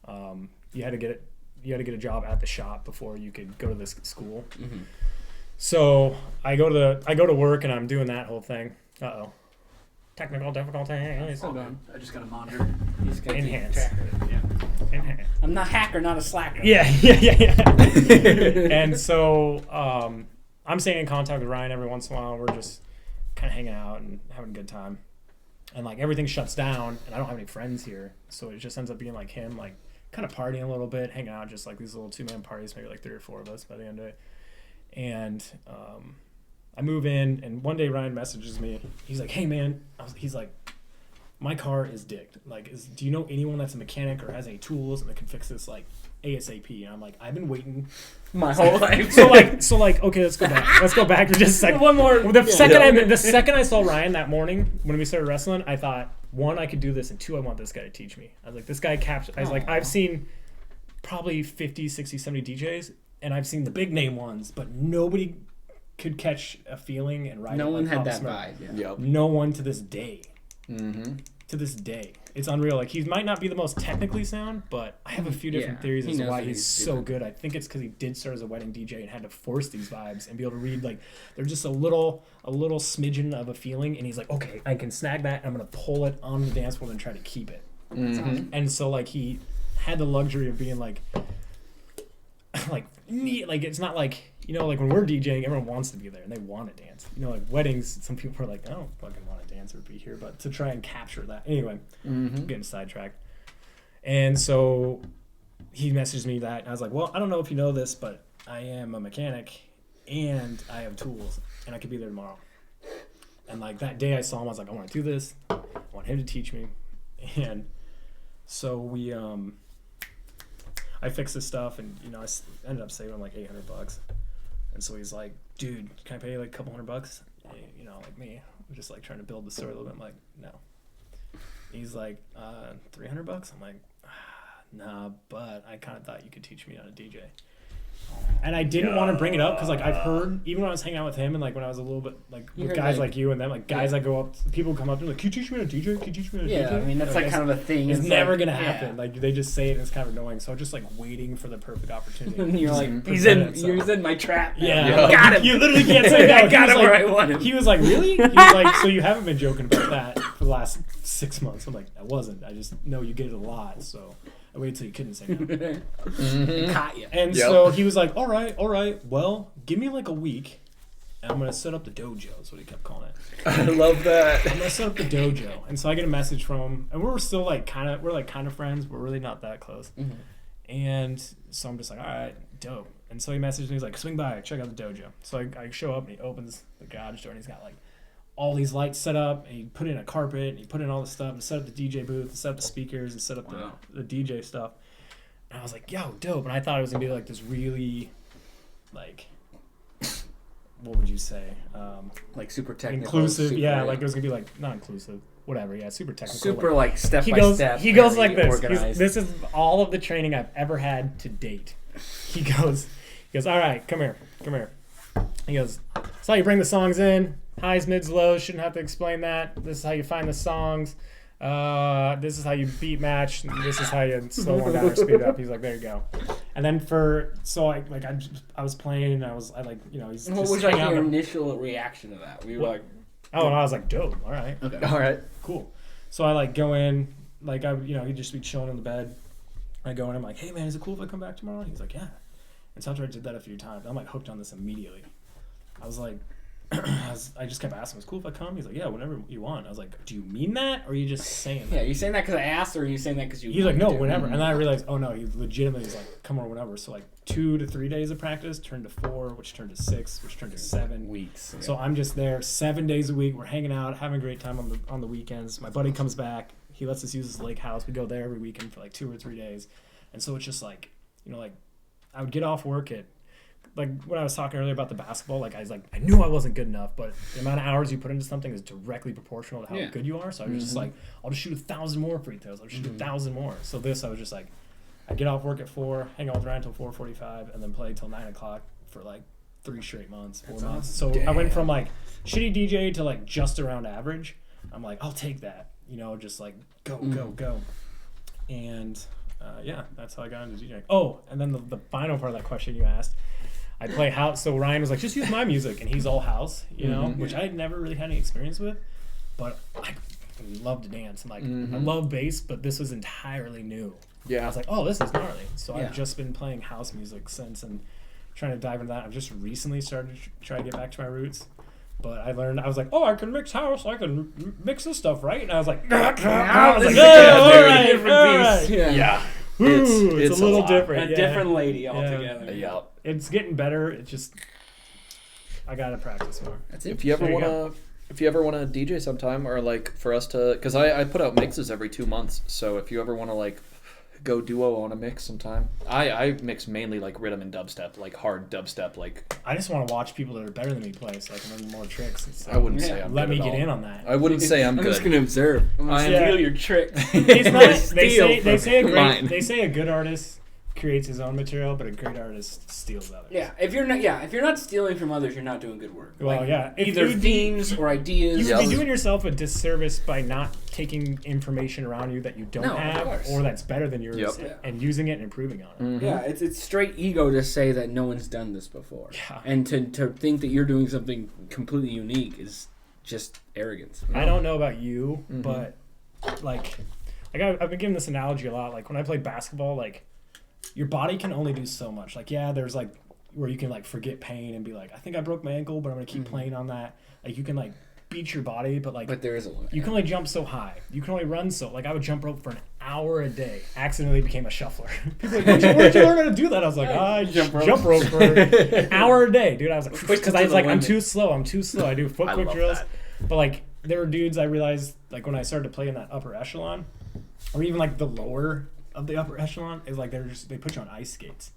Speaker 3: You had to get a job at the shop before you could go to this school. So I go to work and I'm doing that whole thing. Technical difficulties.
Speaker 2: Hold on.
Speaker 4: I just got a monitor.
Speaker 3: Enhance. Enhance.
Speaker 2: I'm not a hacker, not a slacker.
Speaker 3: Yeah. And so I'm staying in contact with Ryan every once in a while. We're just kind of hanging out and having a good time. And like everything shuts down and I don't have any friends here. So it just ends up being like him, like kind of partying a little bit, hanging out, just like these little 2-man parties, maybe like 3 or 4 of us by the end of it. And I move in and one day Ryan messages me. He's like, hey man, he's like, my car is digged. Like, do you know anyone that's a mechanic or has any tools and that can fix this like ASAP? And I'm like, I've been waiting
Speaker 2: my whole life.
Speaker 3: So like, okay, let's go back. Let's go back for just a second. One more. The second I saw Ryan that morning when we started wrestling, I thought, 1, I could do this, and 2, I want this guy to teach me. I was like, this guy I was like, I've seen probably 50, 60, 70 DJs, and I've seen the big name ones, but nobody could catch a feeling and ride.
Speaker 2: No
Speaker 3: it
Speaker 2: one
Speaker 3: like
Speaker 2: had
Speaker 3: Papa
Speaker 2: that
Speaker 3: Smurf.
Speaker 2: vibe. Yeah.
Speaker 1: Yep.
Speaker 3: No one to this day. To this day, it's unreal. Like he might not be the most technically sound, but I have a few different theories as to why he's so good. I think it's because he did start as a wedding DJ and had to force these vibes and be able to read like they're just a little smidgen of a feeling, and he's like, okay, I can snag that, and I'm gonna pull it on the dance floor and try to keep it. And so like he had the luxury of being like it's not like, you know, like when we're DJing, everyone wants to be there and they want to dance. You know, like weddings, some people are like, I don't fucking want to dance or be here, but to try and capture that. Anyway, getting sidetracked. And so he messaged me that, and I was like, well, I don't know if you know this, but I am a mechanic and I have tools and I could be there tomorrow. And like that day I saw him, I was like, I want to do this. I want him to teach me. And so we, I fixed this stuff, and you know, I ended up saving like $800. And so he's like, dude, can I pay you like a couple $100? And, you know, like me, I'm just like trying to build the story a little bit. I'm like, no. He's like, $300? I'm like, nah, but I kind of thought you could teach me how to DJ. And I didn't want to bring it up because like I've heard even when I was hanging out with him and like when I was a little bit like with guys like you and them, like guys that go up, people come up to me like, can you teach me how to DJ? Can you teach me how to DJ?
Speaker 2: Yeah, I mean that's like kind of a thing.
Speaker 3: It's never gonna happen. Like they just say it and it's kind of annoying. So I'm just like waiting for the perfect opportunity.
Speaker 2: And you're like, he's in my trap.
Speaker 3: Yeah.
Speaker 2: Got him.
Speaker 3: You literally can't say that.
Speaker 2: I got him where I want him.
Speaker 3: He was like, really? He was like, so you haven't been joking about that for the last 6 months? I'm like, I wasn't. I just know you get it a lot. So I waited till you couldn't say no.
Speaker 2: Caught you.
Speaker 3: And so he was like, all right, well, give me like a week and I'm going to set up the dojo is what he kept calling it.
Speaker 1: I love that.
Speaker 3: I'm going to set up the dojo. And so I get a message from him and we're still like kind of friends. We're really not that close. Mm-hmm. And so I'm just like, all right, dope. And so he messaged me, he's like, swing by, check out the dojo. So I show up and he opens the garage door and he's got like all these lights set up, and he put in a carpet, and he put in all this stuff, and set up the DJ booth, and set up the speakers, and set up the DJ stuff. And I was like, yo, dope. And I thought it was going to be like this really, like, what would you say?
Speaker 2: Like super technical.
Speaker 3: Inclusive, like it was going to be like, not inclusive, whatever, super technical.
Speaker 2: Super like step by step.
Speaker 3: He goes like this. This is all of the training I've ever had to date. He goes, all right, come here. He goes, that's how you bring the songs in. Highs, mids, lows, shouldn't have to explain that. This is how you find the songs. This is how you beat match. This is how you slow one down or speed up. He's like, there you go. And then I was playing and I like, he's
Speaker 2: what was like your initial reaction to that? We were like,
Speaker 3: and I was like, dope. All right.
Speaker 2: Okay.
Speaker 1: All right.
Speaker 3: Cool. So I like go in, like he'd just be chilling in the bed. I go in, I'm like, hey man, is it cool if I come back tomorrow? And he's like, yeah. And so after I did that a few times, I'm like hooked on this immediately. I was like, I just kept asking, "It's cool if I come?" He's like, "Yeah, whatever you want." I was like, "Do you mean that, or are you just saying that?"
Speaker 2: Yeah, you saying that because I asked, or are you saying that because you?
Speaker 3: He's like, "No, whenever." And then I realized, oh no, he legitimately is like, "Come on, whenever." So like 2 to 3 days of practice turned to 4, which turned to 6, which turned to 7
Speaker 2: weeks. Okay.
Speaker 3: So I'm just there 7 days a week. We're hanging out, having a great time on the weekends. My buddy comes back. He lets us use his lake house. We go there every weekend for like 2 or 3 days, and so it's just like, like I would get off work at. Like when I was talking earlier about the basketball, like I was like, I knew I wasn't good enough, but the amount of hours you put into something is directly proportional to how good you are. So I was just like, I'll just shoot 1,000 more free throws. I'll shoot 1,000 more. So I was just like, I get off work at 4, hang out with Ryan until 4:45, and then play till 9 o'clock for like 3 straight months, 4 months. So I went from like shitty DJ to like just around average. I'm like, I'll take that, just like go. And that's how I got into DJing. Oh, and then the final part of that question you asked. I play house, so Ryan was like, just use my music, and he's all house, which I had never really had any experience with, but I love to dance, and like, I love bass, but this was entirely new. Yeah. I was like, oh, this is gnarly. So I've just been playing house music since, and trying to dive into that. I've just recently started to try to get back to my roots, but I was like, oh, I can mix house, I can mix this stuff, right? And I was like, all right.
Speaker 1: Yeah.
Speaker 3: It's a little different.
Speaker 2: A different lady altogether.
Speaker 1: Yeah.
Speaker 3: It's getting better. It's just I gotta practice more.
Speaker 1: That's it. If you ever wanna DJ sometime, or like for us to, because I put out mixes every 2 months. So if you ever wanna like go duo on a mix sometime, I mix mainly like rhythm and dubstep, like hard dubstep. Like
Speaker 3: I just want to watch people that are better than me play, so I can learn more tricks. So
Speaker 1: I wouldn't say I'm
Speaker 3: let
Speaker 1: good
Speaker 3: me
Speaker 1: at
Speaker 3: get
Speaker 1: all.
Speaker 3: in on that.
Speaker 1: I wouldn't say I'm good.
Speaker 2: I'm just gonna observe. Steal your tricks.
Speaker 3: It's not, they say a good artist creates his own material, but a great artist steals others.
Speaker 2: Yeah, if you're not stealing from others, you're not doing good work.
Speaker 3: Well,
Speaker 2: either themes or ideas.
Speaker 3: You would be doing yourself a disservice by not taking information around you that you don't have, or that's better than yours, and using it and improving on it.
Speaker 2: Mm-hmm. Yeah, it's straight ego to say that no one's done this before, and to think that you're doing something completely unique is just arrogance.
Speaker 3: I don't know about you, but like I've been giving this analogy a lot. Like when I play basketball, like. Your body can only do so much. Like, there's like where you can like forget pain and be like, I think I broke my ankle, but I'm gonna keep playing on that. Like you can like beat your body, but
Speaker 2: there is a limit.
Speaker 3: You can only jump so high. You can only run so. Like I would jump rope for an hour a day. Accidentally became a shuffler. People were like, where'd you learn how to do that? I was like, I jump rope for an hour a day, dude. I was like, because I was like, I'm too slow. I do foot quick drills, but like there were dudes I realized like when I started to play in that upper echelon, or even like the lower of the upper echelon is like they put you on ice skates.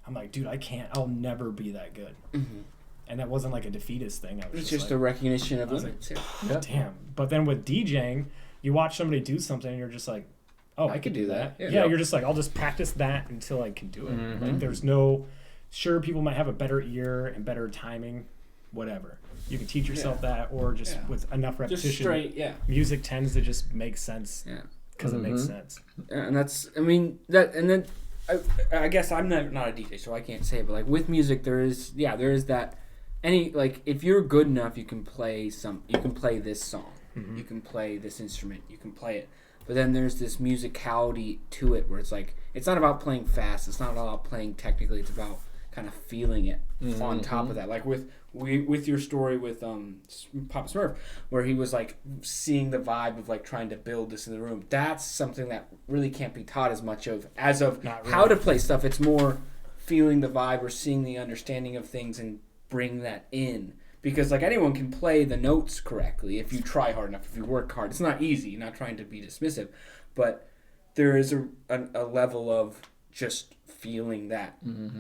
Speaker 3: I'm like, dude, I'll never be that good. Mm-hmm. And that wasn't like a defeatist thing.
Speaker 2: It's just like, a recognition of
Speaker 3: limits. Like, damn. But then with DJing, you watch somebody do something and you're just like, oh,
Speaker 2: I could do that.
Speaker 3: Yeah, you're just like, I'll just practice that until I can do it. Like there's no sure, people might have a better ear and better timing, whatever. You can teach yourself that, or just with enough repetition.
Speaker 2: Just straight,
Speaker 3: Music tends to just make sense.
Speaker 2: Yeah.
Speaker 3: Because it makes sense.
Speaker 2: And that's, I mean, that, and then I guess I'm not a DJ, so I can't say it, but like with music, there is that, like if you're good enough, you can play this song, you can play this instrument, you can play it. But then there's this musicality to it where it's like, it's not about playing fast, it's not about playing technically, it's about kind of feeling it on top of that. Like with your story with Papa Smurf, where he was like seeing the vibe of like trying to build this in the room. That's something that really can't be taught as much of how to play stuff. It's more feeling the vibe or seeing the understanding of things and bring that in. Because like anyone can play the notes correctly if you try hard enough, if you work hard. It's not easy, not trying to be dismissive, but there is a level of just feeling that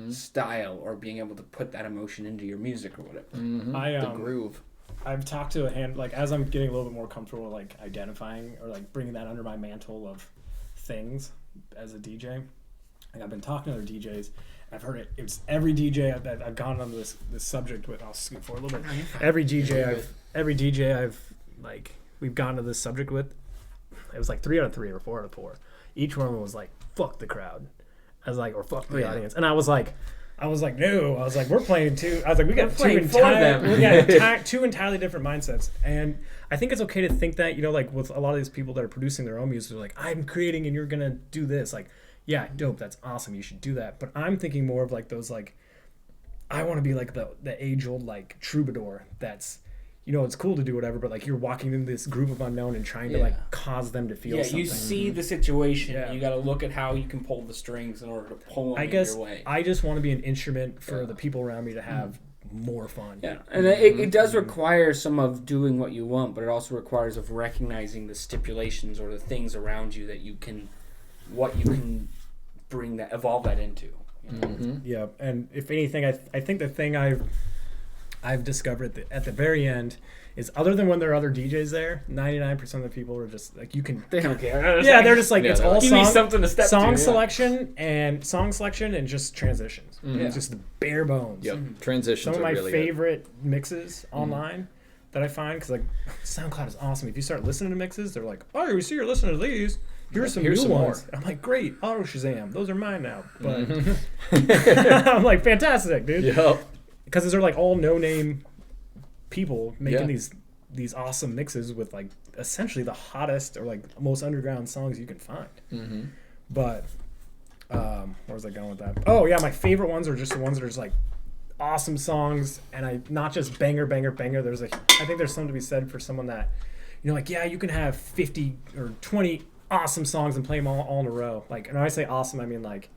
Speaker 2: style or being able to put that emotion into your music or whatever.
Speaker 1: The groove.
Speaker 3: I've talked to as I'm getting a little bit more comfortable like identifying or like bringing that under my mantle of things as a DJ. Like I've been talking to other DJs. I've heard it. It's every DJ that I've gone on this subject with. I'll scoot forward a little bit. Every DJ I've like we've gone to this subject with. It was like 3 out of 3 or 4 out of 4. Each one was like, "Fuck the crowd." I was like, or fuck the audience. And I was like, no. I was like, we're playing two. I was like, we got two entirely different mindsets. And I think it's okay to think that, like with a lot of these people that are producing their own music, they're like, I'm creating and you're going to do this. Like, yeah, dope. That's awesome. You should do that. But I'm thinking more of like those, like, I want to be like the age old, like troubadour that's, it's cool to do whatever, but like you're walking into this group of unknown and trying to like cause them to feel something.
Speaker 2: You see the situation. Yeah. You got to look at how you can pull the strings in order to pull them your way.
Speaker 3: I just want to be an instrument for the people around me to have more fun.
Speaker 2: Yeah, and it does require some of doing what you want, but it also requires of recognizing the stipulations or the things around you that you can evolve that into.
Speaker 3: Yeah, and if anything, I think the thing I've discovered at the very end is other than when there are other DJs there, 99% of the people are just like
Speaker 2: they don't care.
Speaker 3: Yeah, they're just like it's all song
Speaker 2: selection
Speaker 3: and just transitions. It's just the bare bones.
Speaker 1: Yep, transitions.
Speaker 3: Some of my
Speaker 1: really
Speaker 3: favorite mixes online that I find because like SoundCloud is awesome. If you start listening to mixes, they're like, oh, we see you're listening to these. Here's some new ones. More. I'm like, great, auto Shazam. Those are mine now. But I'm like, fantastic, dude.
Speaker 1: Yep.
Speaker 3: Because these are like all no-name people making these awesome mixes with like essentially the hottest or like most underground songs you can find. But where was I going with that? Oh yeah, my favorite ones are just the ones that are just like awesome songs, and not just banger. I think there's something to be said for someone that like you can have 50 or 20 awesome songs and play them all in a row. Like, and when I say awesome, I mean like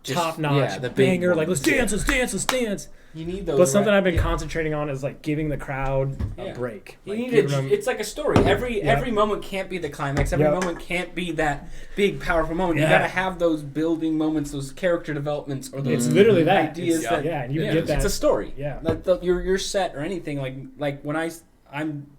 Speaker 3: top notch, the banger. Like let's dance. You need those. But something I've been concentrating on is like giving the crowd a break.
Speaker 2: You need it's like a story. Every moment can't be the climax. Every moment can't be that big powerful moment. You got to have those building moments, those character developments, or those
Speaker 3: it's literally that
Speaker 2: ideas.
Speaker 3: And you get that.
Speaker 2: It's a story.
Speaker 3: Yeah.
Speaker 2: Like your set or anything like when I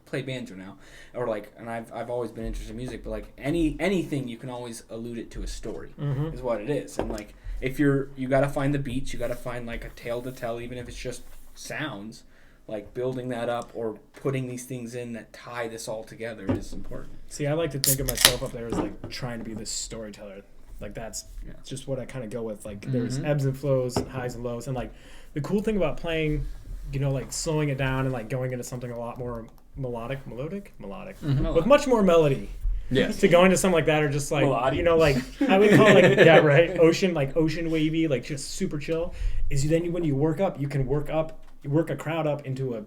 Speaker 2: play banjo now, or like, and I've always been interested in music, but like anything you can always allude it to a story is what it is, and like. If you got to find the beats, you got to find like a tale to tell, even if it's just sounds, like building that up or putting these things in that tie this all together is important.
Speaker 3: See, I like to think of myself up there as like trying to be this storyteller. Like that's just what I kind of go with. Like there's ebbs and flows, highs and lows, and like the cool thing about playing, like slowing it down and like going into something a lot more melodic, with much more melody.
Speaker 1: Yes.
Speaker 3: To go into something like that, or just like like I would call it like ocean wavy, like just super chill. Is when you work up, you can work a crowd up into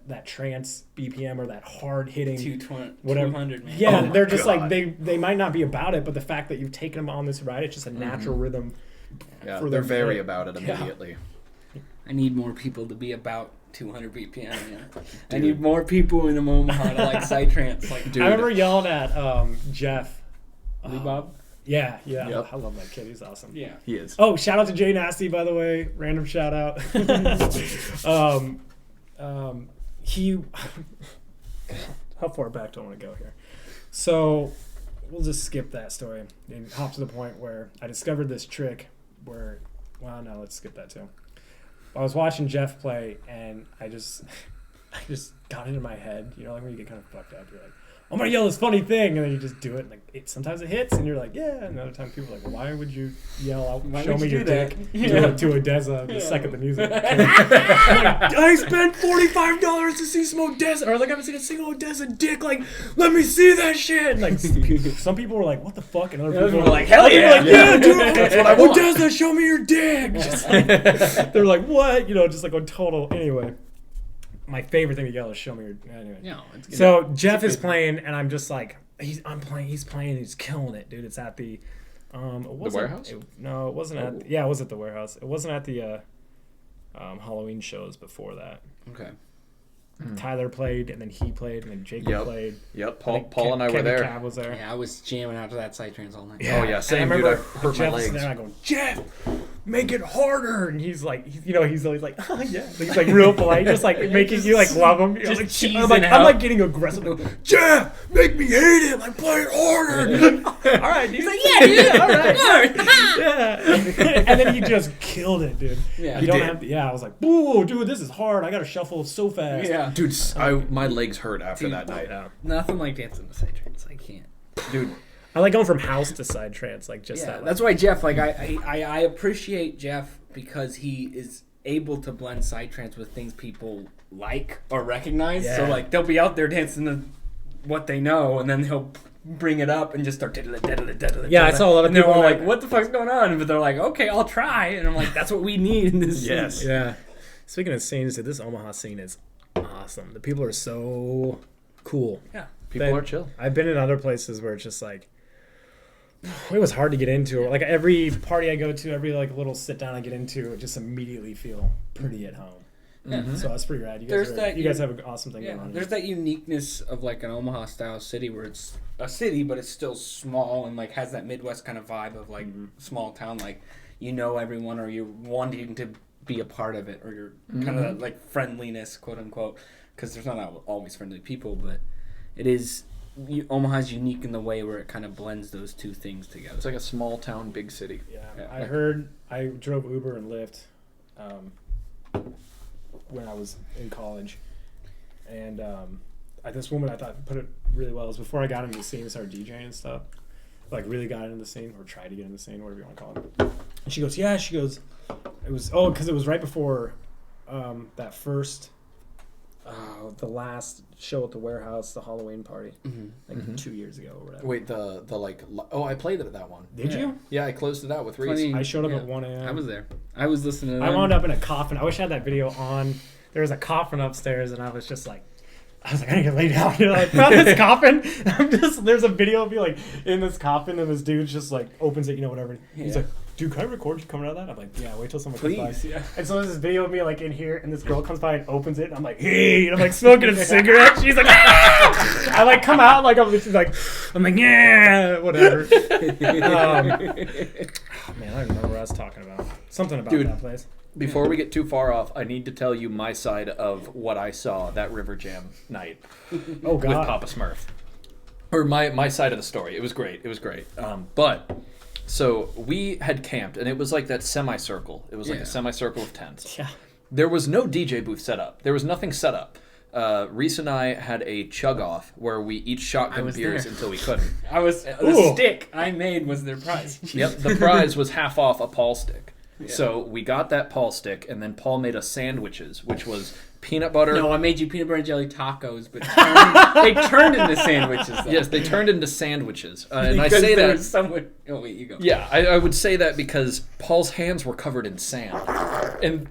Speaker 3: that trance BPM or that hard hitting
Speaker 2: 200 man.
Speaker 3: Yeah, they're just like they might not be about it, but the fact that you've taken them on this ride, it's just a natural rhythm.
Speaker 1: Yeah, they're very about it immediately.
Speaker 2: Yeah. I need more people to be about 200 BPM. Yeah. I need more people in Omaha to like psytrance. Like,
Speaker 3: dude. I remember yelling at Jeff.
Speaker 2: Lee Bob?
Speaker 3: Yeah. Yep. I love that kid. He's awesome.
Speaker 2: Yeah.
Speaker 1: He is.
Speaker 3: Oh, shout out to Jay Nasty, by the way. Random shout out. He... How far back do I want to go here? So, we'll just skip that story and hop to the point where I discovered this trick where... Well, no, let's skip that too. I was watching Jeff play, and I just got it in my head. You know, like when you get kind of fucked up, you're like, I'm gonna yell this funny thing, and then you just do it. And like sometimes it hits, and you're like, yeah. And other time people are like, well, why would you yell out, show me your dick to Odessa the second the music? Like, I spent $45 to see some Odessa, or like I haven't seen a single Odessa dick. Like, let me see that shit. And like some people were like, what the fuck, and other people were like, hell yeah, yeah, dude, that's what I want. Odessa, show me your dick. Just like, they're like, what? You know, just like a total. Anyway. My favorite thing to yell is show me your anyway.
Speaker 2: No,
Speaker 3: so Jeff is playing, and I'm just like, he's playing, he's killing it, dude. It's at the
Speaker 1: warehouse?
Speaker 3: No, it wasn't at it was at the warehouse. It wasn't at the Halloween shows before that.
Speaker 2: Okay.
Speaker 3: Tyler played, and then he played, and then Jacob played.
Speaker 1: Yep, Paul and I were there.
Speaker 3: Cab was there.
Speaker 2: Yeah, I was jamming out to that Psytrance all night.
Speaker 1: Yeah. Oh yeah, same
Speaker 3: I
Speaker 1: dude. I
Speaker 3: remember
Speaker 1: hurt my legs.
Speaker 3: There, and I go, Jeff, make it harder, and he's like, he's always like, oh yeah, he's like real polite, just like making you like love him.
Speaker 2: Just
Speaker 3: like,
Speaker 2: cheesing
Speaker 3: I'm like getting aggressive. Like, Jeff, make me hate it. Like play it harder. All right, dude.
Speaker 2: He's like, yeah, dude. All right.
Speaker 3: Yeah. And then he just killed it, dude.
Speaker 2: Yeah,
Speaker 3: you don't have to, I was like, ooh, dude, this is hard. I got to shuffle so fast.
Speaker 2: Yeah,
Speaker 1: dude, my legs hurt after that night.
Speaker 2: Nothing like dancing to Psytrance. I can't,
Speaker 1: dude.
Speaker 3: I like going from house to side trance, like just that.
Speaker 2: That's why Jeff, like I appreciate Jeff because he is able to blend psytrance with things people like or recognize.
Speaker 3: Yeah.
Speaker 2: So like they'll be out there dancing to what they know, and then he'll bring it up and just start
Speaker 3: I saw a lot of
Speaker 2: people
Speaker 3: people
Speaker 2: like, what the fuck's going on? But they're like, okay, I'll try. And I'm like, that's what we need in this
Speaker 1: Yes.
Speaker 2: scene.
Speaker 3: Yeah. Speaking of scenes, this Omaha scene is awesome. The people are so cool.
Speaker 2: Yeah.
Speaker 1: People are chill.
Speaker 3: I've been in other places where it's just like, it was hard to get into. Like every party I go to, every like little sit down I get into, I just immediately feel pretty at home.
Speaker 2: Mm-hmm.
Speaker 3: So that's pretty rad. You guys have an awesome thing going on.
Speaker 2: There's that uniqueness of like an Omaha style city where it's a city but it's still small and like has that Midwest kind of vibe of like small town, like you know everyone or you're wanting to be a part of it, or you're kind of that, like friendliness, quote unquote, because there's not always friendly people, but it is. Omaha's unique in the way where it kind of blends those two things together.
Speaker 1: It's like a small town, big city.
Speaker 3: Yeah, I drove Uber and Lyft when I was in college, and this woman I thought put it really well. It was before I got into the scene and started DJing and stuff. Like really got into the scene or tried to get into the scene, whatever you want to call it. And she goes, it was because it was right before that first. The last show at the warehouse, the Halloween party, 2 years ago or whatever.
Speaker 1: Wait, I played it at that one.
Speaker 3: Did you?
Speaker 1: Yeah, I closed it out with Reese.
Speaker 2: Funny.
Speaker 3: I showed up at 1 a.m.
Speaker 2: I was there. I was listening to
Speaker 3: I
Speaker 2: them.
Speaker 3: wound up in a coffin. I wish I had that video on. There was a coffin upstairs, and I was like, I need to lay down. You know, like, found this coffin. There's a video of me like in this coffin, and this dude just like opens it, whatever. He's like, dude, can I record you coming out of that? I'm like, yeah, wait till someone comes by.
Speaker 2: Yeah.
Speaker 3: And so there's this video of me like in here, and this girl comes by and opens it, and I'm like, hey, and I'm like smoking a cigarette. She's like, ah! I like come out like I'm like, yeah, whatever. Man, I don't remember what I was talking about. Something about that place.
Speaker 1: Before we get too far off, I need to tell you my side of what I saw that River Jam night.
Speaker 3: Oh God.
Speaker 1: With Papa Smurf. Or my side of the story. It was great. But so we had camped, and it was like that semicircle. It was like a semicircle of tents.
Speaker 3: Yeah.
Speaker 1: There was no DJ booth set up. There was nothing set up. Reese and I had a chug off where we each shotgun beers until we couldn't.
Speaker 2: The stick I made was their prize.
Speaker 1: Yep, the prize was half off a Paul stick. Yeah. So we got that Paul stick, and then Paul made us sandwiches, which was peanut butter.
Speaker 2: No, I made you peanut butter and jelly tacos, but they turned into sandwiches. Though.
Speaker 1: Yes, they turned into sandwiches. And I say that...
Speaker 2: Oh, wait, you go.
Speaker 1: Yeah, I would say that because Paul's hands were covered in sand. And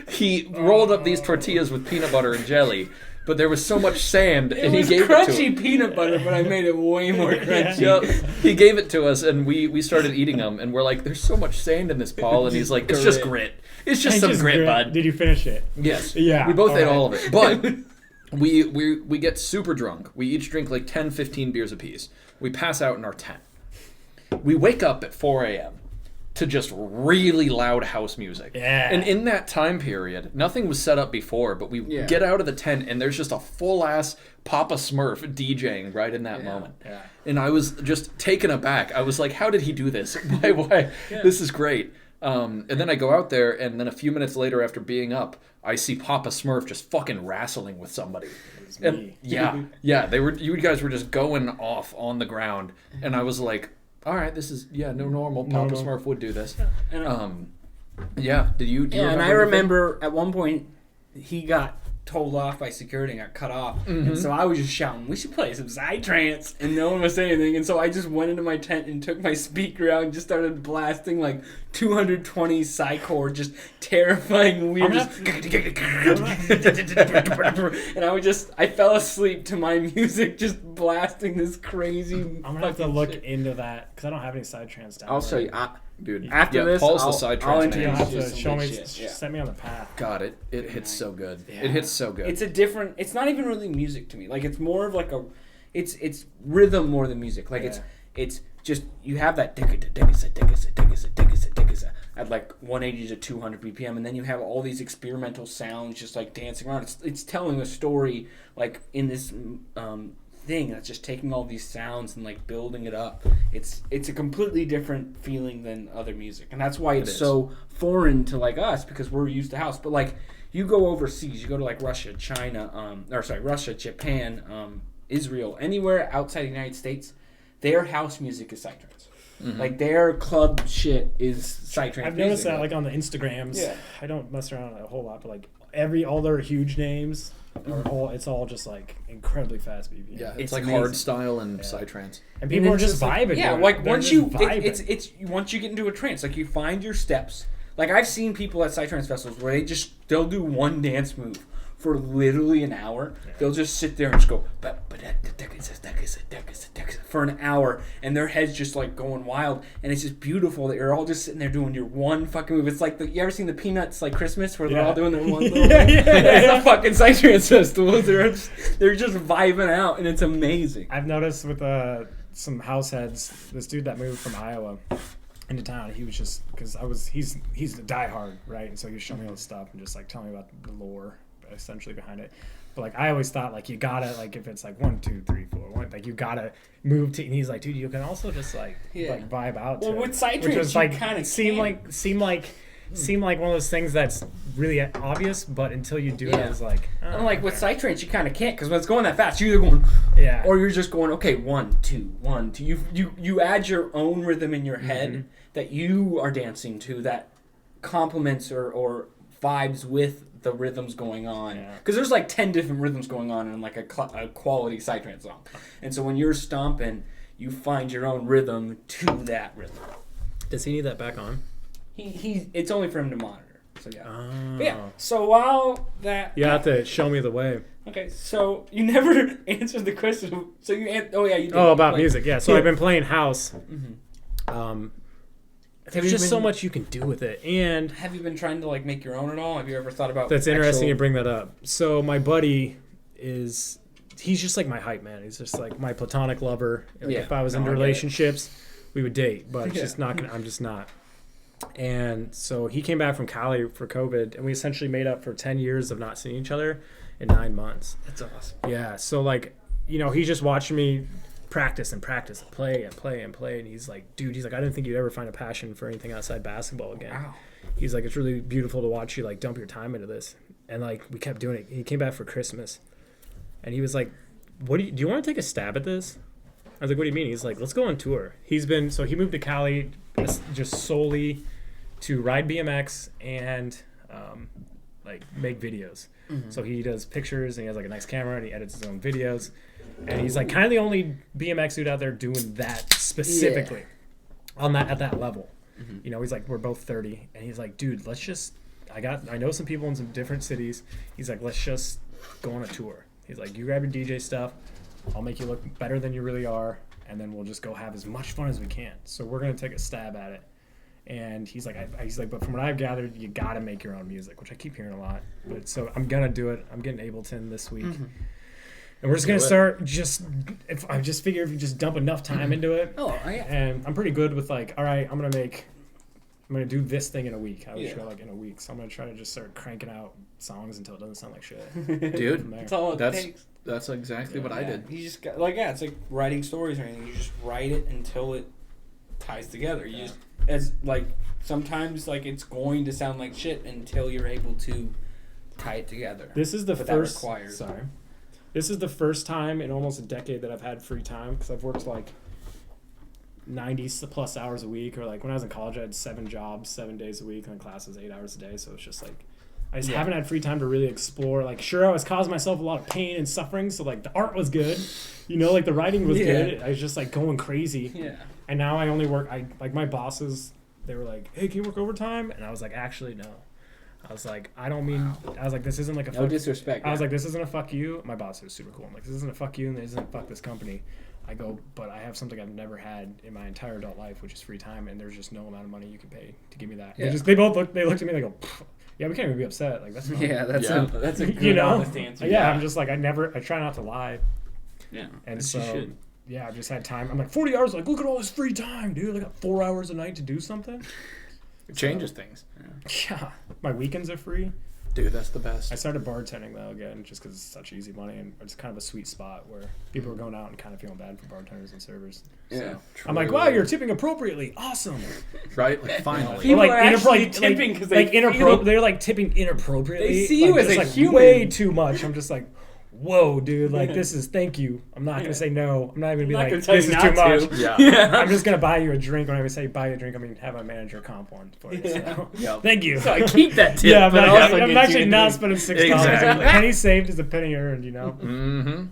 Speaker 1: he rolled up these tortillas with peanut butter and jelly, but there was so much sand, and he gave it to us.
Speaker 2: It was crunchy peanut butter, but I made it way more crunchy.
Speaker 1: Yep. He gave it to us, and we started eating them, and we're like, there's so much sand in this, Paul. And he's like, it's just grit. It's just some grit, bud.
Speaker 3: Did you finish it?
Speaker 1: Yes.
Speaker 3: Yeah.
Speaker 1: We both ate all of it. But we get super drunk. We each drink like 10, 15 beers apiece. We pass out in our tent. We wake up at 4 a.m. to just really loud house music.
Speaker 3: Yeah.
Speaker 1: And in that time period, nothing was set up before, but we get out of the tent, and there's just a full-ass Papa Smurf DJing right in that moment.
Speaker 3: Yeah.
Speaker 1: And I was just taken aback. I was like, how did he do this? Why? Yeah. This is great. And then I go out there, and then a few minutes later, after being up, I see Papa Smurf just fucking wrestling with somebody. And yeah, you guys were just going off on the ground, and I was like, all right, this is normal. Papa Smurf would do this. Did you?
Speaker 2: And I remember at one point he got told off by security and got cut off, and so I was just shouting, "We should play some Psytrance," and no one was saying anything. And so I just went into my tent and took my speaker out and just started blasting like 220 Psycore, just terrifying weird. And I fell asleep to my music, just blasting this crazy.
Speaker 3: I'm gonna have to look into that because I don't have any Psytrance down.
Speaker 2: I'll show you.
Speaker 1: Dude,
Speaker 2: after this,
Speaker 1: Paul's
Speaker 2: I'll
Speaker 1: the Psytrance
Speaker 3: You'll
Speaker 1: man.
Speaker 3: have to show me, set me on the path.
Speaker 1: God, it hits so good.
Speaker 2: Yeah.
Speaker 1: It hits so good.
Speaker 2: It's a different. It's not even really music to me. Like it's more of like it's rhythm more than music. Like it's just you have that at like 180 to 200 BPM, and then you have all these experimental sounds just like dancing around. It's telling a story like in this thing that's just taking all these sounds and like building it up. It's a completely different feeling than other music, and that's why it's so foreign to like us because we're used to house. But like you go overseas, you go to like Russia, China, Russia, Japan, Israel, anywhere outside the United States, their house music is Psytrance. Like their club shit is Psytrance.
Speaker 3: I've noticed that like on the Instagrams. Yeah. I don't mess around a whole lot, but like all their huge names it's all just like incredibly fast BPM.
Speaker 1: Yeah, it's like hard style and Psytrance.
Speaker 3: And people are just vibing.
Speaker 2: Yeah, like once you once you get into a trance, like you find your steps. Like I've seen people at Psytrance festivals where they'll do one dance move for literally an hour. Yeah. They'll just sit there and just go for an hour, and their head's just like going wild, and it's just beautiful that you're all just sitting there doing your one fucking move. It's like you ever seen the Peanuts like Christmas where they're all doing their one little It's a fucking Psytrance festival. They're just vibing out, and it's amazing.
Speaker 3: I've noticed with some house heads, this dude that moved from Iowa into town, he was just because he's a diehard, right? And so he was showing me all this stuff and just like telling me about the lore essentially behind it. But like I always thought like you gotta like if it's like 1, 2, 3, 4, 1, like you gotta move to, and he's like, dude, you can also just like vibe out.
Speaker 2: Well,
Speaker 3: to
Speaker 2: with
Speaker 3: it,
Speaker 2: Psytrance,
Speaker 3: which was
Speaker 2: you
Speaker 3: like
Speaker 2: kind of
Speaker 3: seem like one of those things that's really obvious, but until you do it, it's like.
Speaker 2: And like with Psytrance, you kind of can't because when it's going that fast, you're either going or you're just going 1, 2, 1, 2. You add your own rhythm in your head that you are dancing to that complements or vibes with the rhythms going on, because there's like 10 different rhythms going on in like a quality Psytrance song, and so when you're stomping, you find your own rhythm to that rhythm.
Speaker 4: Does he need that back on?
Speaker 2: He it's only for him to monitor. So so while that
Speaker 4: you have to show me the way.
Speaker 2: Okay, so you never answered the question. So you you did.
Speaker 4: About music, so I've been playing house. There's just so much you can do with it. And
Speaker 2: have you been trying to like make your own at all? Have you ever thought about
Speaker 4: that's interesting you bring that up. So my buddy he's just like my hype man. He's just like my platonic lover. Like if I was in relationships, we would date, but it's just not gonna, I'm just not. And so he came back from Cali for COVID, and we essentially made up for 10 years of not seeing each other in 9 months.
Speaker 2: That's awesome.
Speaker 4: Yeah, so like, he's just watching me practice and play, and he's like, dude, I didn't think you'd ever find a passion for anything outside basketball again.
Speaker 2: Wow.
Speaker 4: He's like, it's really beautiful to watch you like dump your time into this. And like we kept doing it. He came back for Christmas, and he was like, do you want to take a stab at this? I was like, what do you mean? He's like, let's go on tour. He moved to Cali just solely to ride BMX and like make videos. So he does pictures, and he has like a nice camera, and he edits his own videos. And he's like kind of the only BMX dude out there doing that specifically at that level. He's like, we're both 30, and he's like, dude, let's just. I know some people in some different cities. He's like, let's just go on a tour. He's like, you grab your DJ stuff. I'll make you look better than you really are, and then we'll just go have as much fun as we can. So we're gonna take a stab at it. And he's like, but from what I've gathered, you gotta make your own music, which I keep hearing a lot. But so I'm gonna do it. I'm getting Ableton this week, and we're just gonna start. I just figure if you just dump enough time into it. And I'm pretty good with like, all right, I'm gonna do this thing in a week. I always go like in a week, so I'm gonna try to just start cranking out songs until it doesn't sound like shit.
Speaker 1: Dude,
Speaker 2: that's all it takes.
Speaker 1: That's exactly what I did.
Speaker 2: You just got it's like writing stories or anything. You just write it until it ties together. You just as like sometimes like it's going to sound like shit until you're able to tie it together.
Speaker 4: This is the
Speaker 2: But
Speaker 4: first.
Speaker 2: that requires.
Speaker 4: Sorry. This is the first time in almost a decade that I've had free time because I've worked like 90 plus hours a week, or like when I was in college, I had 7 jobs, 7 days a week, and classes 8 hours a day. So it's just like I just haven't had free time to really explore. Like, sure, I was causing myself a lot of pain and suffering. So like the art was good, you know, like the writing was good. I was just like going crazy.
Speaker 2: Yeah.
Speaker 4: And now I only work. Like my bosses, they were like, "Hey, can you work overtime?" And I was like, "Actually, no." I was like, I don't mean. I was like, this isn't like a
Speaker 2: No disrespect.
Speaker 4: I was like, this isn't a fuck you. My boss was super cool. I'm like, this isn't a fuck you, and this isn't fuck this company. I go, but I have something I've never had in my entire adult life, which is free time, and there's just no amount of money you can pay to give me that.
Speaker 2: Yeah.
Speaker 4: They both looked at me, they go, yeah, we can't even be upset. Like that's fine.
Speaker 2: that's a good
Speaker 4: You know?
Speaker 2: honest answer.
Speaker 4: Yeah, I'm just like, I try not to lie,
Speaker 2: Yeah.
Speaker 4: and
Speaker 1: As
Speaker 4: so
Speaker 1: you should.
Speaker 4: yeah, I've just had time. I'm like 40 hours. Like, look at all this free time, dude. I got 4 hours a night to do something.
Speaker 1: It changes things.
Speaker 4: Yeah, my weekends are free.
Speaker 1: Dude, that's the best.
Speaker 4: I started bartending though again, just because it's such easy money and it's kind of a sweet spot where people are going out and kind of feeling bad for bartenders and servers.
Speaker 2: Yeah.
Speaker 4: So, I'm like, wow, you're tipping appropriately, awesome.
Speaker 1: Right? Like, finally.
Speaker 2: People
Speaker 4: Or, like,
Speaker 2: are actually
Speaker 4: inappro-
Speaker 2: tipping because they feel...
Speaker 4: they're like tipping inappropriately.
Speaker 2: They see you
Speaker 4: like,
Speaker 2: as
Speaker 4: just,
Speaker 2: a
Speaker 4: like,
Speaker 2: human.
Speaker 4: way too much. I'm just like, whoa, dude, like this is thank you. I'm not gonna say no. I'm not even gonna be
Speaker 2: I'm not
Speaker 4: like
Speaker 2: gonna tell
Speaker 4: this
Speaker 2: you
Speaker 4: is too
Speaker 2: not
Speaker 4: much.
Speaker 2: to.
Speaker 1: Yeah.
Speaker 4: I'm just gonna buy you a drink. When I say buy you a drink, I mean have my manager comp one for you. So.
Speaker 1: Yep.
Speaker 4: Thank you.
Speaker 2: So I keep that tip.
Speaker 4: Yeah,
Speaker 2: but
Speaker 4: I'm,
Speaker 2: also
Speaker 4: I'm
Speaker 2: get
Speaker 4: actually
Speaker 2: you a
Speaker 4: not
Speaker 2: drink.
Speaker 4: spending $6.
Speaker 1: Exactly.
Speaker 4: A penny saved is a penny earned, you know?
Speaker 1: Mm-hmm.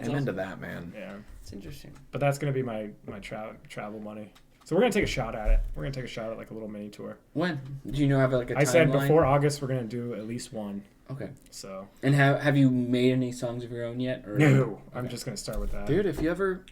Speaker 1: I'm into that, man.
Speaker 4: Yeah.
Speaker 2: It's interesting.
Speaker 4: But that's going to be my travel money. So we're going to take a shot at it. We're going to take a shot at like a little mini tour.
Speaker 2: When? Do you know have like a
Speaker 4: I said
Speaker 2: timeline?
Speaker 4: before August we're going to do at least one.
Speaker 2: Okay.
Speaker 4: So.
Speaker 2: And have you made any songs of your own yet? Or?
Speaker 4: No. I'm just going to start with that.
Speaker 1: Dude, if you ever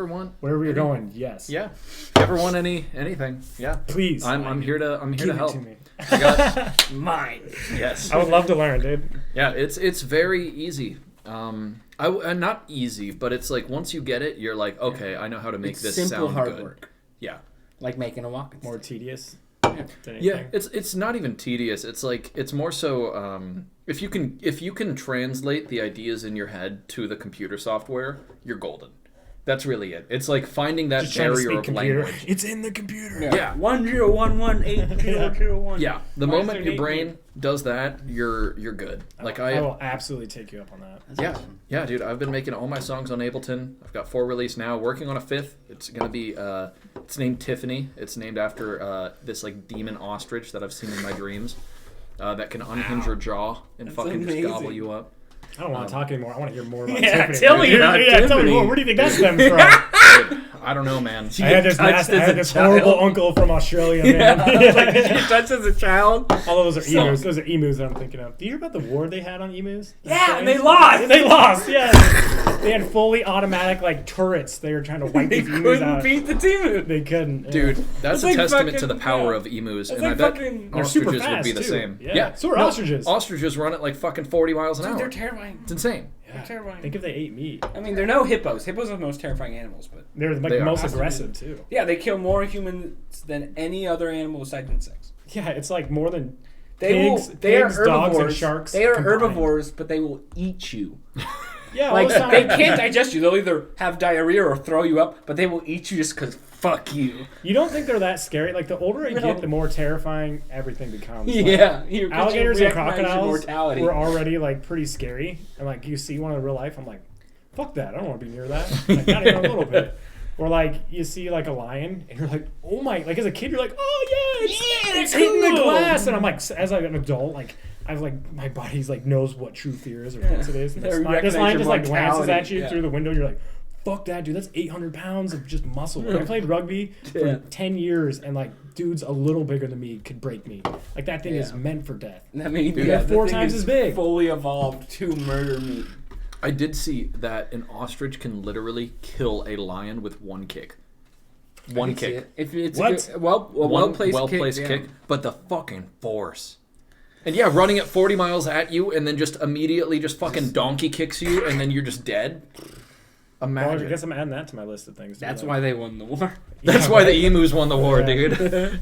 Speaker 1: want
Speaker 4: Wherever you're going, yes.
Speaker 1: yeah. If you ever want anything, yeah.
Speaker 4: Please.
Speaker 1: I'm here to
Speaker 4: Give
Speaker 1: help.
Speaker 4: it to me.
Speaker 1: I got
Speaker 2: Mine.
Speaker 1: yes.
Speaker 4: I would love to learn, dude.
Speaker 1: Yeah, it's very easy. Not easy, but it's like once you get it, you're like, okay, I know how to make
Speaker 2: It's
Speaker 1: this
Speaker 2: simple
Speaker 1: sound
Speaker 2: hard
Speaker 1: good.
Speaker 2: work.
Speaker 1: Yeah.
Speaker 2: Like making a walking
Speaker 4: More
Speaker 2: stick.
Speaker 4: tedious.
Speaker 2: Yeah.
Speaker 4: Than
Speaker 1: Yeah,
Speaker 4: anything.
Speaker 1: it's not even tedious. It's like it's more so if you can translate the ideas in your head to the computer software, you're golden. That's really it. It's like finding that
Speaker 4: Just trying to
Speaker 1: barrier
Speaker 4: speak
Speaker 1: of
Speaker 4: computer.
Speaker 1: language.
Speaker 4: It's in the computer.
Speaker 1: Yeah.
Speaker 2: 101180001.
Speaker 1: Yeah, the
Speaker 2: Why is
Speaker 1: moment
Speaker 2: there
Speaker 1: your
Speaker 2: an
Speaker 1: brain does that, you're good. Like
Speaker 4: I will absolutely take you up on that.
Speaker 1: yeah, yeah, dude. I've been making all my songs on Ableton. I've got 4 released now. Working on a 5th. It's gonna be it's named Tiffany. It's named after this like demon ostrich that I've seen in my dreams. That can unhinge your jaw and
Speaker 2: That's
Speaker 1: fucking just
Speaker 2: amazing.
Speaker 1: gobble you up.
Speaker 4: I don't want to talk anymore. I want to hear more about
Speaker 2: Yeah,
Speaker 4: Tiffany.
Speaker 2: tell me about
Speaker 4: Tell me
Speaker 2: Tiffany.
Speaker 4: more. Where do you think that stems from?
Speaker 1: Dude, I don't know, man.
Speaker 4: I had this horrible uncle from Australia, man.
Speaker 2: Like, did you touch as a child?
Speaker 4: All of those are emus. Those are emus that I'm thinking of. Do you hear about the war they had on emus?
Speaker 2: Yeah, and they lost.
Speaker 4: They lost, yeah. They had fully automatic, like, turrets. They were trying to wipe
Speaker 2: They
Speaker 4: these emus
Speaker 2: couldn't
Speaker 4: out.
Speaker 2: beat the team.
Speaker 4: They couldn't. Yeah.
Speaker 1: Dude, that's
Speaker 2: That's
Speaker 1: a
Speaker 2: like
Speaker 1: testament to
Speaker 2: fucking-
Speaker 1: the power
Speaker 2: yeah.
Speaker 1: of emus,
Speaker 2: That's
Speaker 1: and
Speaker 2: like
Speaker 1: I bet
Speaker 2: fucking-
Speaker 4: They're super
Speaker 1: ostriches would
Speaker 4: fast,
Speaker 1: be the
Speaker 4: too.
Speaker 1: same.
Speaker 4: Yeah. So are ostriches.
Speaker 1: Ostriches run at like fucking 40 miles an
Speaker 2: Dude,
Speaker 1: hour.
Speaker 2: they're terrifying.
Speaker 1: It's insane.
Speaker 2: They're terrifying.
Speaker 4: Think if they ate meat.
Speaker 2: I mean, they're no hippos. Hippos are the most terrifying animals, but
Speaker 4: They're like
Speaker 1: They are.
Speaker 4: most aggressive, too.
Speaker 2: yeah, they kill more humans than any other animal besides insects.
Speaker 4: Yeah, it's like more than
Speaker 2: They
Speaker 4: pigs,
Speaker 2: will. They
Speaker 4: pigs,
Speaker 2: are
Speaker 4: dogs,
Speaker 2: herbivores.
Speaker 4: and sharks.
Speaker 2: They are
Speaker 4: combined.
Speaker 2: herbivores, but they will eat you.
Speaker 4: Yeah,
Speaker 2: Like
Speaker 4: all the time.
Speaker 2: they can't digest you. They'll either have diarrhea or throw you up, but they will eat you just because fuck you.
Speaker 4: You don't think they're that scary? Like, the older I
Speaker 2: No.
Speaker 4: get, the more terrifying everything becomes. Like,
Speaker 2: Yeah,
Speaker 4: alligators and crocodiles
Speaker 2: mortality.
Speaker 4: were already like pretty scary, and like you see one in real life, I'm like, fuck that, I don't want to be near that. Like, not even a little bit. Or like you see like a lion, and you're like, oh my! Like as a kid, you're like, oh yeah, it's hitting the
Speaker 2: cool.
Speaker 4: glass, and I'm like, as like an adult, like I've like my body's like knows what true fear is or thinks it is. And
Speaker 2: They
Speaker 4: this lion
Speaker 2: recognize
Speaker 4: just
Speaker 2: your
Speaker 4: like glances at
Speaker 2: mortality.
Speaker 4: you
Speaker 2: Yeah.
Speaker 4: through the window, and you're like, fuck that, dude. That's 800 pounds of just muscle. Like, I played rugby for
Speaker 2: Yeah.
Speaker 4: 10 years, and like dudes a little bigger than me could break me. Like that thing is
Speaker 2: Yeah.
Speaker 4: meant for death.
Speaker 2: I mean,
Speaker 4: Dude,
Speaker 2: yeah,
Speaker 4: they're 4
Speaker 2: the thing
Speaker 4: times
Speaker 2: is
Speaker 4: as big.
Speaker 2: Fully evolved to murder me.
Speaker 1: I did see that an ostrich can literally kill a lion with one kick. One kick.
Speaker 2: If it's
Speaker 4: What?
Speaker 2: a well-placed
Speaker 1: kick, but the fucking force. And yeah, running at 40 miles at you and then just immediately just fucking donkey kicks you and then you're just dead.
Speaker 4: Well, I
Speaker 1: Imagine.
Speaker 4: guess I'm adding that to my list of things. to
Speaker 2: That's
Speaker 4: do.
Speaker 2: why they won the war.
Speaker 1: That's
Speaker 4: Yeah,
Speaker 1: why
Speaker 4: right.
Speaker 1: the emus won the war,
Speaker 4: Yeah.
Speaker 1: dude.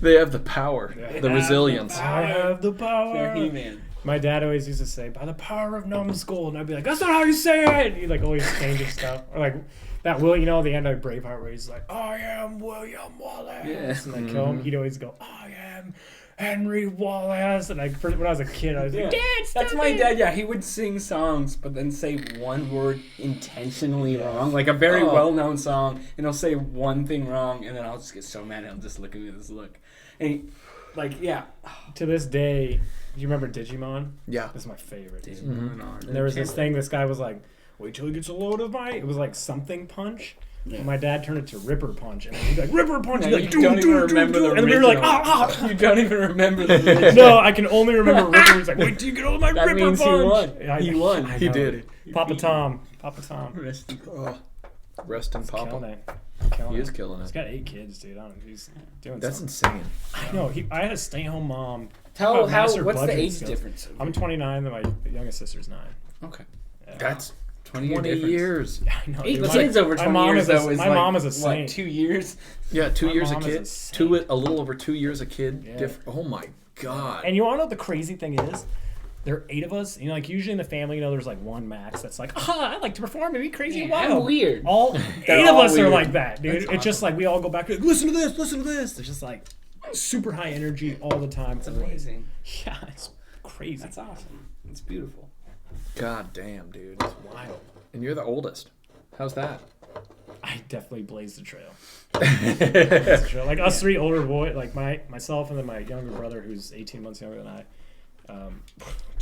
Speaker 1: They have the power,
Speaker 4: Yeah.
Speaker 1: the resilience.
Speaker 4: I have the power.
Speaker 2: They're He-Man.
Speaker 4: My dad always used to say, by the power of numbskull. And I'd be like, that's not how you say it. He'd like always change his stuff. Or like, that Will, the end of Braveheart where he's like, I am William Wallace.
Speaker 2: Yeah.
Speaker 4: And then kill him. He'd always go, I am Henry Wallace. And when I was a kid, I was like, Dad, stop
Speaker 2: That's my
Speaker 4: it.
Speaker 2: dad. Yeah, he would sing songs, but then say one word intentionally wrong, like a very well-known song, and he'll say one thing wrong, and then I'll just get so mad, and he'll just look at me with this look. And he,
Speaker 4: To this day, do you remember Digimon?
Speaker 1: Yeah.
Speaker 4: This is my favorite.
Speaker 2: And
Speaker 4: And there was this thing, this guy was like, wait till he gets a load of my... It was like something punch.
Speaker 2: Yeah.
Speaker 4: And my dad turned it to Ripper Punch. And he'd be like, Ripper Punch!
Speaker 2: No,
Speaker 4: He'd be
Speaker 2: you
Speaker 4: like,
Speaker 2: don't even remember the
Speaker 4: And we were like,
Speaker 2: original. You don't even remember the original.
Speaker 4: No, I can only remember Ripper. He's like, wait till you get all of my
Speaker 2: That
Speaker 4: Ripper
Speaker 2: means
Speaker 4: Punch!
Speaker 2: he won.
Speaker 4: Yeah,
Speaker 2: He won.
Speaker 4: I
Speaker 1: He
Speaker 4: know.
Speaker 1: did.
Speaker 4: Papa Tom.
Speaker 2: Rest in peace.
Speaker 1: Rest in
Speaker 4: Killing
Speaker 1: Papa.
Speaker 4: it. Killing
Speaker 1: He
Speaker 4: it.
Speaker 1: is killing
Speaker 4: He's
Speaker 1: it.
Speaker 4: got 8 kids, dude. I don't know. He's doing
Speaker 1: That's
Speaker 4: something.
Speaker 1: insane.
Speaker 4: I know. I had a stay-home mom.
Speaker 2: Tell
Speaker 4: About master
Speaker 2: what's the
Speaker 4: budget
Speaker 2: age
Speaker 4: skills.
Speaker 2: difference?
Speaker 4: I'm 29, and my youngest sister's 9.
Speaker 2: Okay.
Speaker 4: Yeah.
Speaker 1: That's
Speaker 2: 20
Speaker 1: 20
Speaker 2: difference.
Speaker 1: years.
Speaker 4: I know.
Speaker 2: 8
Speaker 4: dude.
Speaker 2: kids over
Speaker 4: my
Speaker 2: 20
Speaker 4: mom
Speaker 2: years,
Speaker 4: is a-
Speaker 2: though, is
Speaker 4: my
Speaker 2: like,
Speaker 4: mom is a
Speaker 2: what,
Speaker 4: saint.
Speaker 2: 2 years?
Speaker 1: Yeah, 2
Speaker 4: My
Speaker 1: years a
Speaker 4: mom is
Speaker 1: kid.
Speaker 4: a saint.
Speaker 1: A little over 2 years a kid.
Speaker 4: Yeah.
Speaker 1: Oh my god.
Speaker 4: And you want to know what the crazy thing is? There are 8 of us. Like usually in the family, there's like one max that's like, I like to perform and be crazy and wild.
Speaker 2: I'm weird.
Speaker 4: All
Speaker 2: They're
Speaker 4: 8 of
Speaker 2: all
Speaker 4: us are
Speaker 2: weird.
Speaker 4: like that, dude.
Speaker 2: That's
Speaker 4: It's just
Speaker 2: awesome.
Speaker 4: like we all go back to listen to this, listen to this. It's just like super high energy all the time.
Speaker 2: It's amazing.
Speaker 4: Yeah, it's crazy.
Speaker 2: That's awesome. It's beautiful.
Speaker 1: God damn, dude.
Speaker 4: It's wild.
Speaker 1: And you're the oldest. How's that?
Speaker 4: I definitely blazed the trail. Blazed the trail. Like us 3 older boys, like myself and then my younger brother who's 18 months younger than I.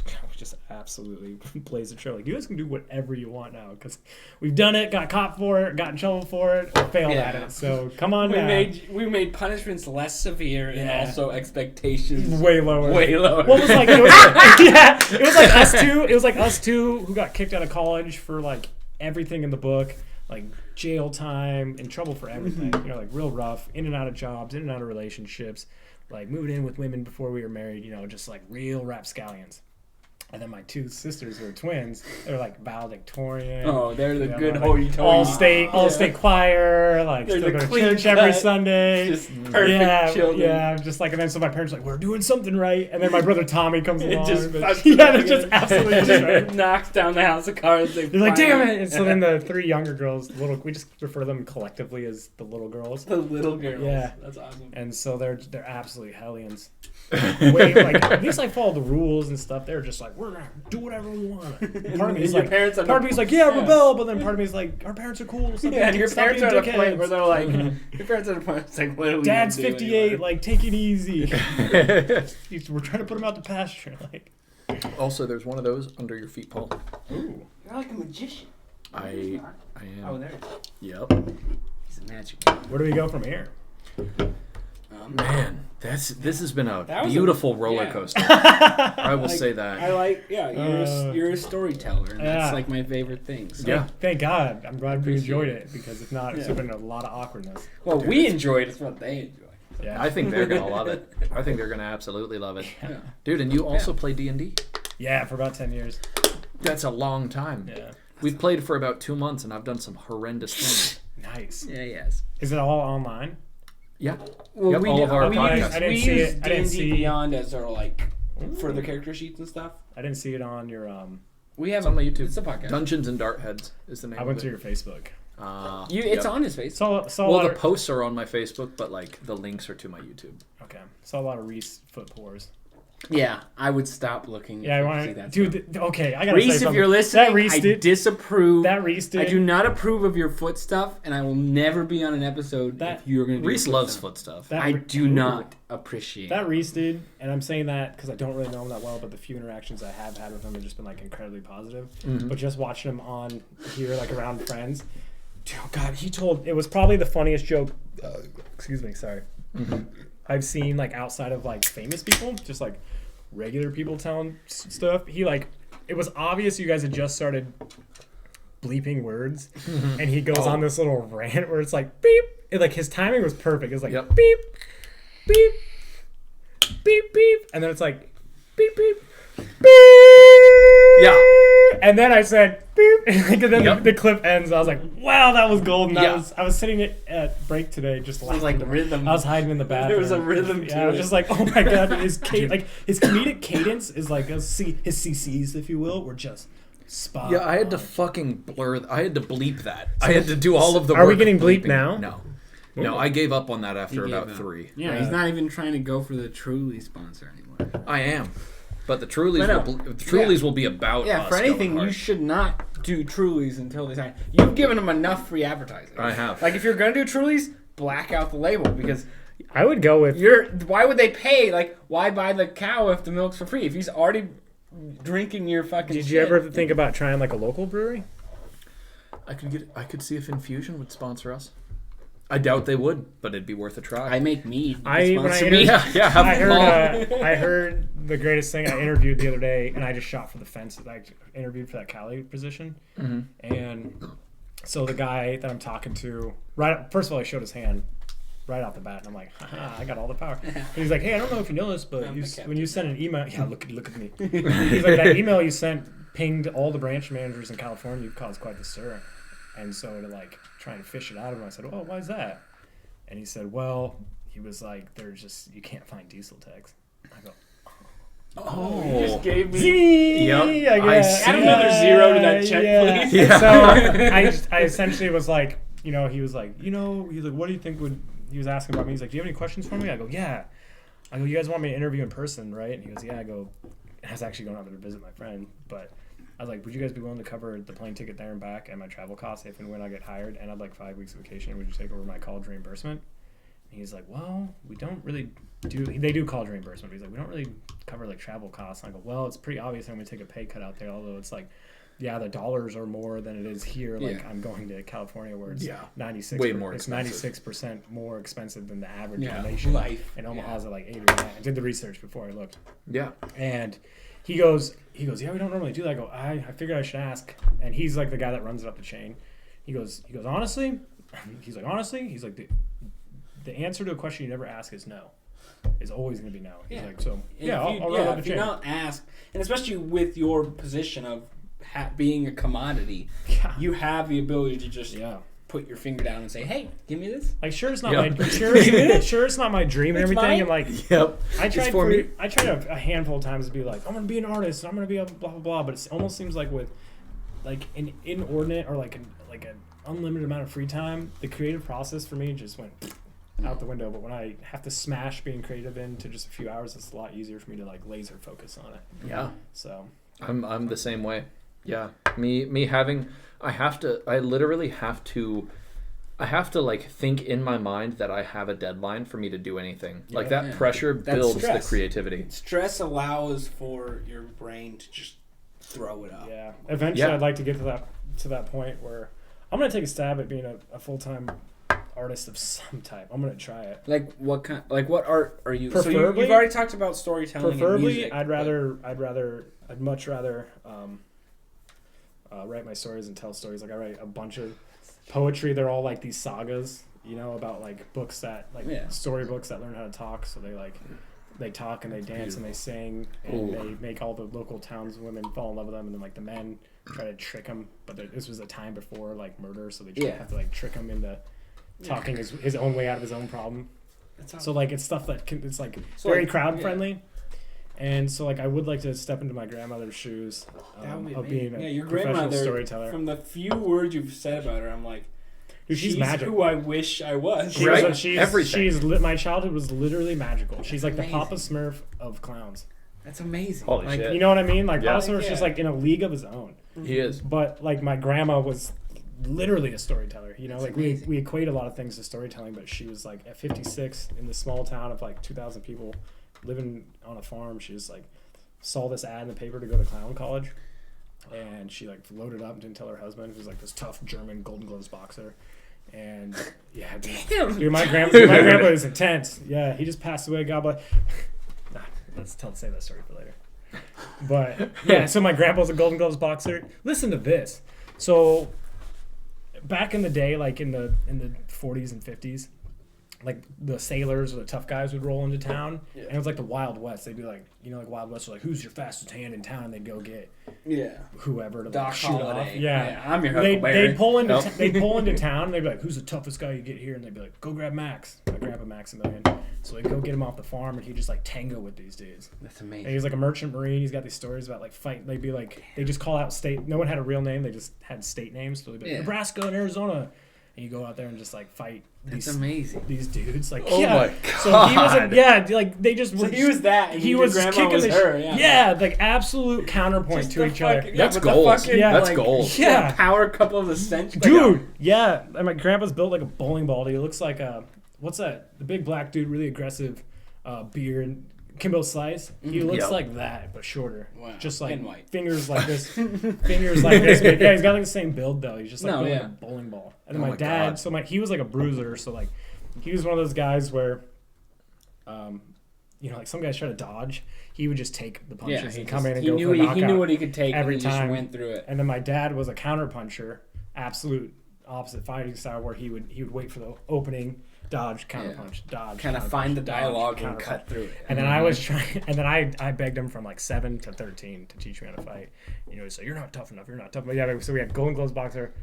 Speaker 4: We just absolutely blazed the trail. Like, you guys can do whatever you want now because we've done it, got caught for it, got in trouble for it, or failed at
Speaker 2: Yeah.
Speaker 4: it. So come on
Speaker 2: We
Speaker 4: now.
Speaker 2: made punishments less severe and
Speaker 4: Yeah.
Speaker 2: also expectations
Speaker 4: Way lower.
Speaker 2: way lower.
Speaker 4: What was like? It was yeah, it was like us two. It was like us two who got kicked out of college for like everything in the book, like jail time, in trouble for everything. Like real rough, in and out of jobs, in and out of relationships, like moving in with women before we were married. Just like real rapscallions. And then my 2 sisters who are twins, they're like valedictorian.
Speaker 2: Oh, they're the good
Speaker 4: like,
Speaker 2: hoity-toity.
Speaker 4: all state choir, like
Speaker 2: They're
Speaker 4: still
Speaker 2: the
Speaker 4: go to
Speaker 2: clean
Speaker 4: church every
Speaker 2: cut,
Speaker 4: Sunday.
Speaker 2: just perfect children.
Speaker 4: Yeah, just like, and then so my parents are like, we're doing something right, and then my brother Tommy comes
Speaker 2: It
Speaker 4: along.
Speaker 2: just
Speaker 4: but-
Speaker 2: fucks
Speaker 4: yeah,
Speaker 2: them
Speaker 4: they're just
Speaker 2: together.
Speaker 4: absolutely destroyed.
Speaker 2: knocks down the house of cards.
Speaker 4: They're like, damn it! And so then the 3 younger girls, we just refer to them collectively as the little girls.
Speaker 2: the little girls.
Speaker 4: Yeah.
Speaker 2: That's awesome.
Speaker 4: And so they're absolutely hellions. Like at least I follow the rules and stuff. They're just like, we're gonna do whatever we want. Part of me is
Speaker 2: Your
Speaker 4: like,
Speaker 2: parents are
Speaker 4: part of me is like, yeah, rebel. But then part of me is like, our parents are cool. Stop
Speaker 2: Yeah, and
Speaker 4: being-
Speaker 2: your
Speaker 4: stop
Speaker 2: parents
Speaker 4: being
Speaker 2: are at a point
Speaker 4: dickheads.
Speaker 2: where they're like, your parents are at a point it's like, what are we
Speaker 4: Dad's
Speaker 2: gonna do
Speaker 4: 58.
Speaker 2: anymore?
Speaker 4: Like, take it easy. We're trying to put him out to pasture. Like,
Speaker 1: Also, there's one of those under your feet, Paul.
Speaker 4: ooh.
Speaker 2: You're like a magician.
Speaker 1: I
Speaker 2: Oh,
Speaker 1: am.
Speaker 2: there.
Speaker 1: Yep.
Speaker 2: He's a magic man.
Speaker 4: Where do we go from here?
Speaker 1: Man, this has been a
Speaker 2: That was
Speaker 1: beautiful roller
Speaker 2: yeah.
Speaker 1: coaster. I will say that.
Speaker 2: I like, you're a storyteller, and
Speaker 4: Yeah.
Speaker 2: that's like my favorite thing. So.
Speaker 1: Yeah.
Speaker 4: Thank God. I'm glad we
Speaker 2: Appreciate
Speaker 4: enjoyed
Speaker 2: it.
Speaker 4: it because if not, it's
Speaker 2: Yeah.
Speaker 4: been a lot of awkwardness.
Speaker 2: Well, we enjoy it. It's what they enjoy.
Speaker 4: Yeah.
Speaker 1: I think they're gonna love it. I think they're gonna absolutely love it,
Speaker 2: Yeah.
Speaker 1: dude. And you also play D&D.
Speaker 4: Yeah, for about 10 years.
Speaker 1: That's a long time.
Speaker 4: Yeah.
Speaker 1: We've played for about 2 months, and I've done some horrendous things.
Speaker 4: Nice.
Speaker 2: Yeah. Yes.
Speaker 4: Is it all online?
Speaker 1: Yeah.
Speaker 2: Well,
Speaker 1: Yep,
Speaker 2: we
Speaker 1: all
Speaker 2: do,
Speaker 1: of our
Speaker 2: we
Speaker 1: podcasts.
Speaker 2: use,
Speaker 4: I didn't
Speaker 2: we
Speaker 4: see
Speaker 2: use
Speaker 4: it. I didn't
Speaker 2: D&D
Speaker 4: see-
Speaker 2: Beyond as our like further character sheets and stuff.
Speaker 4: I didn't see it on your.
Speaker 2: We have
Speaker 1: It's on my YouTube.
Speaker 2: It's a podcast.
Speaker 1: Dungeons and Dart Heads is the name.
Speaker 4: I went
Speaker 1: of
Speaker 4: to
Speaker 1: it.
Speaker 4: your Facebook.
Speaker 2: It's
Speaker 1: Yep.
Speaker 2: on his face.
Speaker 4: Saw a
Speaker 1: Well,
Speaker 4: lot
Speaker 1: the
Speaker 4: of,
Speaker 1: posts are on my Facebook, but like the links are to my YouTube.
Speaker 4: okay. Saw a lot of Reese foot pores.
Speaker 2: Yeah, I would stop looking.
Speaker 4: Yeah, I
Speaker 2: if you
Speaker 4: want
Speaker 2: see
Speaker 4: to.
Speaker 2: that
Speaker 4: Dude,
Speaker 2: stuff.
Speaker 4: okay, I gotta say
Speaker 2: Reese, if
Speaker 4: something.
Speaker 2: you're listening,
Speaker 4: that Reese
Speaker 2: I
Speaker 4: did.
Speaker 2: disapprove.
Speaker 4: That Reese did.
Speaker 2: I do not approve of your foot stuff, and I will never be on an episode
Speaker 4: That-
Speaker 2: if you're going to do
Speaker 1: Reese
Speaker 2: foot
Speaker 1: loves
Speaker 2: stuff.
Speaker 1: foot stuff.
Speaker 4: That
Speaker 2: I
Speaker 4: Re-
Speaker 2: do not appreciate
Speaker 4: That Reese did, and I'm saying that because I don't really know him that well, but the few interactions I have had with him have just been like incredibly positive.
Speaker 1: Mhm.
Speaker 4: But just watching him on here, like around friends, dude, God, it was probably the funniest joke. Excuse me, sorry. I've seen like outside of like famous people, just like regular people telling stuff. It was obvious you guys had just started bleeping words, and he goes on this little rant where it's like beep. Like his timing was perfect. It was like
Speaker 1: Yep.
Speaker 4: beep, beep, beep, beep, and then it's like beep, beep, beep.
Speaker 1: Yeah.
Speaker 4: And then I said beep, and then
Speaker 1: Yep.
Speaker 4: the clip ends. I was like, wow, that was golden.
Speaker 1: Yeah.
Speaker 4: I was sitting at break today just
Speaker 2: It was
Speaker 4: laughing.
Speaker 2: like rhythm.
Speaker 4: I was hiding in the bathroom.
Speaker 2: There was a rhythm
Speaker 4: Yeah,
Speaker 2: to
Speaker 4: I was
Speaker 2: it.
Speaker 4: just like, oh my god, his comedic cadence is like his CCs, if you will, were just
Speaker 3: Spot.
Speaker 1: Yeah, I had to fucking I had to bleep that. I had to do all of the work.
Speaker 4: Are we getting
Speaker 1: of
Speaker 4: bleeped
Speaker 1: bleeping.
Speaker 4: now?
Speaker 1: No. No, I gave up on that after
Speaker 2: He gave
Speaker 1: about
Speaker 2: up.
Speaker 1: 3.
Speaker 2: Yeah, he's not even trying to go for the Truly sponsor anymore.
Speaker 1: I am. But the Trulies,
Speaker 2: But no.
Speaker 1: Trulies will be about
Speaker 2: Yeah,
Speaker 1: us
Speaker 2: for anything,
Speaker 1: going
Speaker 2: you
Speaker 1: hard.
Speaker 2: should not do Trulies until they sign. You've given them enough free advertising.
Speaker 1: I have.
Speaker 2: Like, if you're going to do Trulies, black out the label because
Speaker 4: I would go with
Speaker 2: why would they pay? Like, why buy the cow if the milk's for free? If he's already drinking your fucking
Speaker 4: Did
Speaker 2: shit.
Speaker 4: you ever think about trying like a local brewery?
Speaker 1: I could see if Infusion would sponsor us. I doubt they would, but it'd be worth a try.
Speaker 2: I make mead.
Speaker 4: When I
Speaker 2: Sponsor
Speaker 4: interviewed-
Speaker 2: me.
Speaker 1: yeah, have
Speaker 4: I
Speaker 1: them all.
Speaker 4: I heard the greatest thing. I interviewed the other day, and I just shot for the fence. I interviewed for that Cali position, and so the guy that I'm talking to, first of all, he showed his hand right off the bat, and I'm like, haha, I got all the power. And he's like, hey, I don't know if you know this, but when you send an email, yeah, look at me. He's like, that email you sent pinged all the branch managers in California. You caused quite the stir, and so to like try and fish it out of him, I said, oh, why is that? And he said, well, he was like, you can't find diesel techs. I go,
Speaker 1: Oh.
Speaker 2: You just gave me.
Speaker 1: Yep.
Speaker 4: I guess.
Speaker 2: Add another zero to that check, please.
Speaker 1: Yeah.
Speaker 4: So I essentially was like, he was like, what do you think he was asking about me. He's like, do you have any questions for me? I go, yeah. I go, you guys want me to interview in person, right? And he goes, yeah. I go, I was actually going out there to visit my friend, but I was like, would you guys be willing to cover the plane ticket there and back and my travel costs if and when I get hired? And I'd like 5 weeks of vacation. Would you take over my college reimbursement? And he's like, well, we don't really they do college reimbursement. But he's like, we don't really cover like travel costs. And I go, well, it's pretty obvious I'm going to take a pay cut out there, although it's like, yeah, the dollars are more than it is here. Like I'm going to California where it's 96.
Speaker 1: Way more
Speaker 4: It's
Speaker 1: expensive.
Speaker 4: 96% more expensive than the average
Speaker 2: Yeah,
Speaker 4: in the nation.
Speaker 2: life.
Speaker 4: And Omaha's at like 8 or 9. I did the research before I looked.
Speaker 1: Yeah.
Speaker 4: And he goes, yeah, we don't normally do that. I go, I figured I should ask. And he's like the guy that runs it up the chain. He goes, honestly, he's like, the answer to a question you never ask is no. Is always going to be no. He's like, so, I'll run up the
Speaker 2: if
Speaker 4: chain.
Speaker 2: you don't ask, and especially with your position of being a commodity, you have the ability to just put your finger down and say, hey, give me this.
Speaker 4: Like, sure, it's not
Speaker 1: Yep.
Speaker 4: sure, it's not my dream and
Speaker 2: It's
Speaker 4: everything.
Speaker 2: mine.
Speaker 4: And like,
Speaker 1: Yep.
Speaker 4: I tried
Speaker 1: for me.
Speaker 4: I tried a handful of times to be like, I'm gonna be an artist, and I'm gonna be a blah blah blah. But it almost seems like with like an inordinate or like an unlimited amount of free time, the creative process for me just went out the window. But when I have to smash being creative into just a few hours, it's a lot easier for me to like laser focus on it.
Speaker 1: Yeah.
Speaker 4: So
Speaker 1: I'm the same way. Yeah. Me having I literally have to like think in my mind that I have a deadline for me to do anything. Like that pressure builds the
Speaker 2: stress.
Speaker 1: creativity.
Speaker 2: Stress allows for your brain to just throw it up.
Speaker 4: yeah, eventually I'd like to get to that point where I'm gonna take a stab at being a full-time artist of some type. I'm gonna try it.
Speaker 2: Like what art are you? So
Speaker 4: Preferably-
Speaker 2: you've already talked about storytelling.
Speaker 4: Preferably,
Speaker 2: and music,
Speaker 4: I'd much rather write my stories and tell stories. Like I write a bunch of poetry. They're all like these sagas, about like books that storybooks that learn how to talk. So they talk and they dance and they sing and they make all the local townswomen fall in love with them, and then like the men try to trick them. But this was a time before like murder, so they have to like trick him into talking his own way out of his own problem. So like it's stuff that it's like very crowd friendly. And so, like, I would like to step into my grandmother's shoes of being a
Speaker 2: your
Speaker 4: professional
Speaker 2: grandmother,
Speaker 4: storyteller.
Speaker 2: From the few words you've said about her, I'm like,
Speaker 4: Dude, she's magic.
Speaker 2: Who I wish I was.
Speaker 1: Everything.
Speaker 4: My childhood was literally magical. She's like
Speaker 2: amazing.
Speaker 4: the Papa Smurf of clowns.
Speaker 2: That's amazing.
Speaker 1: Holy
Speaker 2: like,
Speaker 1: shit.
Speaker 4: You know what I mean? Like, Papa Smurf's
Speaker 2: Yeah.
Speaker 4: just like in a league of his own.
Speaker 1: He is.
Speaker 4: But like, my grandma was literally a storyteller.
Speaker 2: That's
Speaker 4: Like
Speaker 2: amazing.
Speaker 4: we equate a lot of things to storytelling, but she was like at 56 in this small town of like 2,000 people living on a farm. She was like saw this ad in the paper to go to clown college, and she like loaded up and didn't tell her husband, who's like this tough German Golden Gloves boxer. And yeah, dude, my grandpa is intense. Yeah, he just passed away. God bless. Save that story for later. But yeah, so my grandpa's a Golden Gloves boxer. Listen to this. So back in the day, like in the 40s and 50s, like the sailors or the tough guys would roll into town, and it was like the Wild West. They'd be like, like Wild West was like, who's your fastest hand in town? And they'd go get whoever to
Speaker 2: Doc
Speaker 4: like, shoot
Speaker 2: Holliday.
Speaker 4: off. Yeah,
Speaker 2: I'm your
Speaker 4: they'd
Speaker 2: Huckleberry.
Speaker 4: pull into they'd pull into town. And they'd be like, who's the toughest guy you get here? And they'd be like, go grab Max. My grandpa Maximilian. So they'd go get him off the farm, and he'd just like tango with these dudes.
Speaker 2: That's amazing.
Speaker 4: And he's like a merchant marine. He's got these stories about like fight. They'd be like, they just call out state. No one had a real name. They just had state names. So they'd be like, Nebraska and Arizona. And you go out there and just like fight
Speaker 2: That's amazing.
Speaker 4: these dudes. Like,
Speaker 1: Oh my god.
Speaker 4: So he was like they just were.
Speaker 2: So he was that. And
Speaker 4: He
Speaker 2: your
Speaker 4: was
Speaker 2: grandma
Speaker 4: kicking
Speaker 2: was
Speaker 4: the
Speaker 2: her.
Speaker 4: like absolute counterpoint
Speaker 2: Just
Speaker 4: to
Speaker 2: the
Speaker 4: each other.
Speaker 2: fucking-
Speaker 1: That's
Speaker 2: with the
Speaker 1: gold.
Speaker 2: fucking,
Speaker 4: Yeah.
Speaker 1: That's
Speaker 2: like,
Speaker 1: gold.
Speaker 4: Yeah.
Speaker 2: Power couple of the century.
Speaker 4: Dude, yeah. And my grandpa's built like a bowling ball. He looks like what's that? The big black dude, really aggressive, beard. Kimbo Slice. He looks
Speaker 1: Yep.
Speaker 4: like that, but shorter.
Speaker 2: Wow.
Speaker 4: Just like
Speaker 2: And white.
Speaker 4: fingers like this. Fingers like this. But yeah, he's got like the same build though. He's just like built like a bowling ball. And then
Speaker 1: Oh
Speaker 4: my
Speaker 1: my
Speaker 4: dad,
Speaker 1: God.
Speaker 4: so he was like a bruiser. So like he was one of those guys where, like some guys try to dodge. He would just take the punches and come in and
Speaker 2: he
Speaker 4: go
Speaker 2: knew
Speaker 4: for a knockout.
Speaker 2: he knew what he could take
Speaker 4: every
Speaker 2: and he
Speaker 4: time.
Speaker 2: just went through it.
Speaker 4: And then my dad was a counter puncher, absolute opposite fighting style, where he would wait for the opening, dodge, counter punch, dodge.
Speaker 2: Kind of
Speaker 4: counter
Speaker 2: find
Speaker 4: punch,
Speaker 2: the
Speaker 4: dodge,
Speaker 2: dialogue and
Speaker 4: counter
Speaker 2: cut
Speaker 4: punch.
Speaker 2: through it.
Speaker 4: And then I was trying, and then I begged him from like 7 to 13 to teach me how to fight. So you're not tough enough. You're not tough enough. Yeah, so we had Golden Gloves boxer,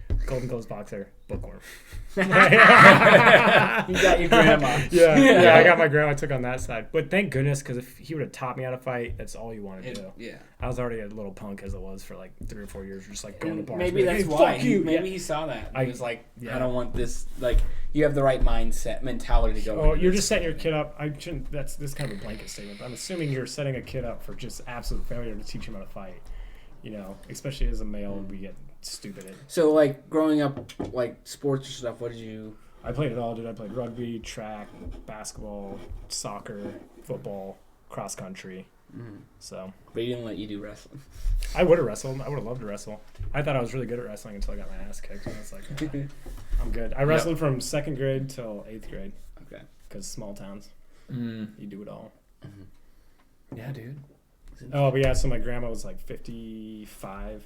Speaker 4: bookworm.
Speaker 2: You got your grandma.
Speaker 4: Yeah, I got my grandma. I took on that side, but thank goodness, because if he would have taught me how to fight, that's all you want to do.
Speaker 2: Yeah.
Speaker 4: I was already a little punk as it was for like 3 or 4 years, just like going to bars.
Speaker 2: Maybe
Speaker 4: like,
Speaker 2: that's
Speaker 4: hey,
Speaker 2: why.
Speaker 4: Fuck you.
Speaker 2: Maybe he saw that. He was like,
Speaker 4: yeah.
Speaker 2: I don't want this. Like, you have the right mentality to go.
Speaker 4: Oh,
Speaker 2: into
Speaker 4: you're
Speaker 2: this.
Speaker 4: just setting your kid up. I shouldn't. That's this kind of a blanket statement. But I'm assuming you're setting a kid up for just absolute failure to teach him how to fight. Especially as a male, we get stupid at.
Speaker 2: So, like, growing up, like, sports or stuff, what did you...
Speaker 4: I played it all, dude. I played rugby, track, basketball, soccer, football, cross country. So.
Speaker 2: But he didn't let you do wrestling.
Speaker 4: I would have wrestled. I would have loved to wrestle. I thought I was really good at wrestling until I got my ass kicked. And I was like, I'm good. I wrestled from 2nd grade till 8th grade.
Speaker 2: Okay.
Speaker 4: Because small towns, you do it all.
Speaker 1: Yeah, dude.
Speaker 4: Oh, but yeah, so my grandma was like 55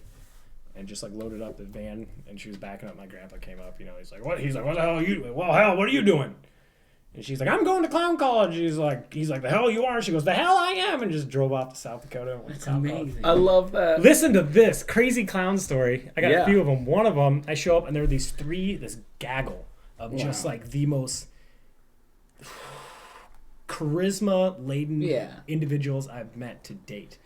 Speaker 4: and just like loaded up the van and she was backing up. My grandpa came up, he's like, what? He's like, what the hell are you doing? Well, hell, what are you doing? And she's like, I'm going to clown college. He's like, the hell you are? She goes, the hell I am. And just drove off to South Dakota. And went to
Speaker 2: That's
Speaker 4: clown
Speaker 2: amazing.
Speaker 1: I love that.
Speaker 4: Listen to this crazy clown story. I got
Speaker 1: Yeah.
Speaker 4: a few of them. One of them, I show up and there are this gaggle of just like the most charisma-laden individuals I've met to date.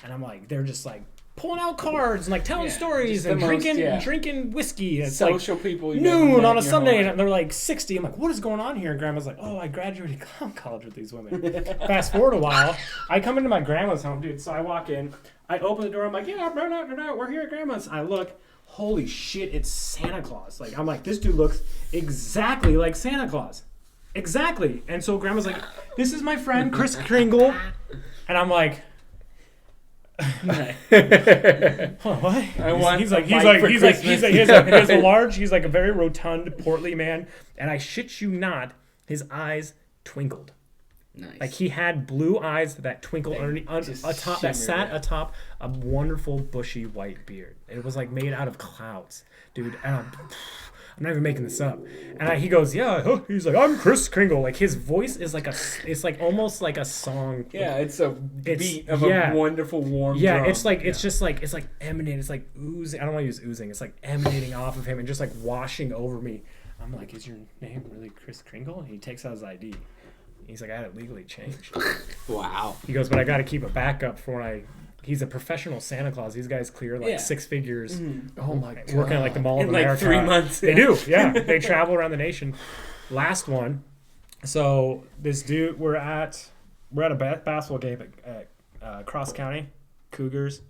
Speaker 4: And I'm like, they're just like pulling out cards and like telling stories and drinking whiskey. And it's
Speaker 2: Social
Speaker 4: like
Speaker 2: people.
Speaker 4: noon on a Sunday and they're like 60. I'm like, what is going on here? And grandma's like, oh, I graduated clown college with these women. Fast forward a while, I come into my grandma's home, dude. So I walk in, I open the door. I'm like, yeah, we're here at grandma's. I look, holy shit, it's Santa Claus. Like, I'm like, this dude looks exactly like Santa Claus. Exactly. And so grandma's like, this is my friend Chris Kringle. And I'm like, what? He's a large, he's like a very rotund, portly man. And I shit you not, his eyes twinkled.
Speaker 2: Nice.
Speaker 4: Like he had blue eyes that twinkled atop, that sat atop a wonderful bushy white beard. It was like made out of clouds, dude. And I'm not even making this up. And he goes, yeah. He's like, I'm Chris Kringle. Like his voice is like it's like almost like a song.
Speaker 2: Yeah, it's a beat of a wonderful warm drum.
Speaker 4: It's like it's just like it's like emanating. It's like oozing. I don't want to use oozing. It's like emanating off of him and just like washing over me. I'm like, is your name really Chris Kringle? And he takes out his ID. He's like, I had it legally changed.
Speaker 2: Wow.
Speaker 4: He goes, but I got to keep a backup for when he's a professional Santa Claus. These guys clear like 6 figures.
Speaker 1: Oh my god.
Speaker 4: Working at like the Mall of
Speaker 2: In
Speaker 4: America.
Speaker 2: like 3 months.
Speaker 4: They do, yeah. They travel around the nation. Last one. So this dude, we're at a basketball game at Cross County, Cougars.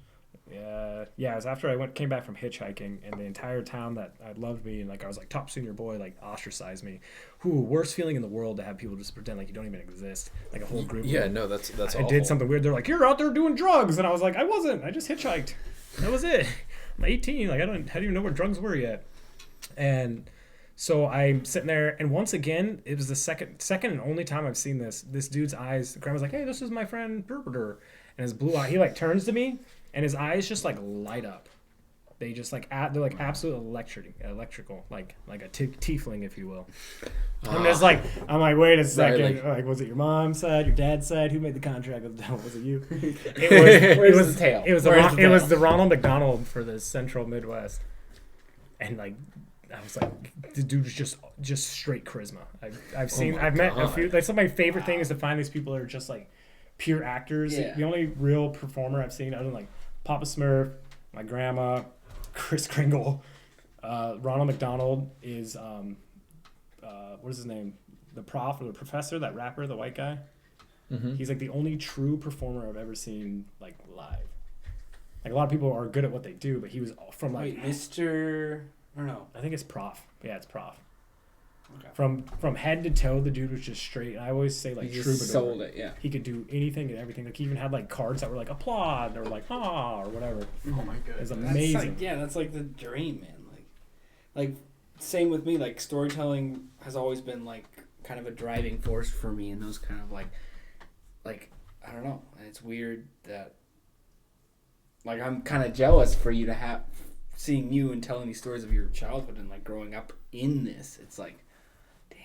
Speaker 4: Yeah, it was after I came back from hitchhiking, and the entire town that I loved me and like I was like top senior boy like ostracized me. Worst feeling in the world to have people just pretend like you don't even exist, like a whole group.
Speaker 1: Yeah, no, that's
Speaker 4: I
Speaker 1: awful.
Speaker 4: did something weird. They're like, you're out there doing drugs, and I was like, I wasn't. I just hitchhiked. That was it. I'm 18. Like I didn't even know where drugs were yet. And so I'm sitting there, and once again, it was the second and only time I've seen this. This dude's eyes. Grandma's like, hey, this is my friend Derpeter, and his blue eye. He like turns to me. And his eyes just like light up. They just like they're like absolute electrical, like a tiefling, if you will. I'm just like, wait a second, like was it your mom said, your dad said, who made the contract with the devil? Was it you?
Speaker 2: It was the tail.
Speaker 4: It was the Ronald McDonald for the Central Midwest, and like I was like, the dude was just straight charisma. I've met a few. Like some of my favorite things is to find these people that are just like pure actors.
Speaker 2: Yeah.
Speaker 4: The only real performer I've seen other than like Papa Smurf, my grandma, Kris Kringle, Ronald McDonald is what is his name? The prof or the professor, that rapper, the white guy.
Speaker 1: Mm-hmm.
Speaker 4: He's like the only true performer I've ever seen like live. Like a lot of people are good at what they do, but he was from like
Speaker 2: Mr. I don't know.
Speaker 4: I think it's Prof. Yeah, it's Prof.
Speaker 2: Okay.
Speaker 4: From head to toe, the dude was just straight. And I always say like
Speaker 2: He
Speaker 4: troubadour.
Speaker 2: just sold it, yeah.
Speaker 4: He could do anything and everything. Like he even had like cards that were like applaud or like or whatever.
Speaker 3: Oh my god.
Speaker 4: It's amazing.
Speaker 2: That's like the dream, man. Like same with me. Like storytelling has always been like kind of a driving force for me, and those kind of like I don't know. It's weird that like I'm kind of jealous for you to have seeing you and telling these stories of your childhood and like growing up in this. It's like, damn.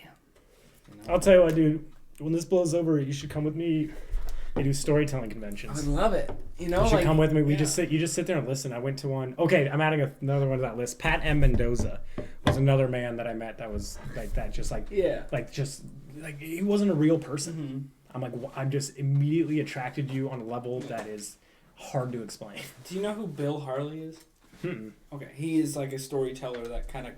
Speaker 2: You know?
Speaker 4: I'll tell you what, dude. When this blows over, you should come with me. They do storytelling conventions.
Speaker 2: I would love it. You know,
Speaker 4: You should
Speaker 2: like,
Speaker 4: come with me. You
Speaker 2: yeah.
Speaker 4: just sit there and listen. I went to one. Okay, I'm adding another one to that list. Pat M. Mendoza was another man that I met that was like that, just like he wasn't a real person.
Speaker 2: Mm-hmm.
Speaker 4: I'm just immediately attracted to you on a level that is hard to explain.
Speaker 2: Do you know who Bill Harley is? Okay, he is like a storyteller that kind of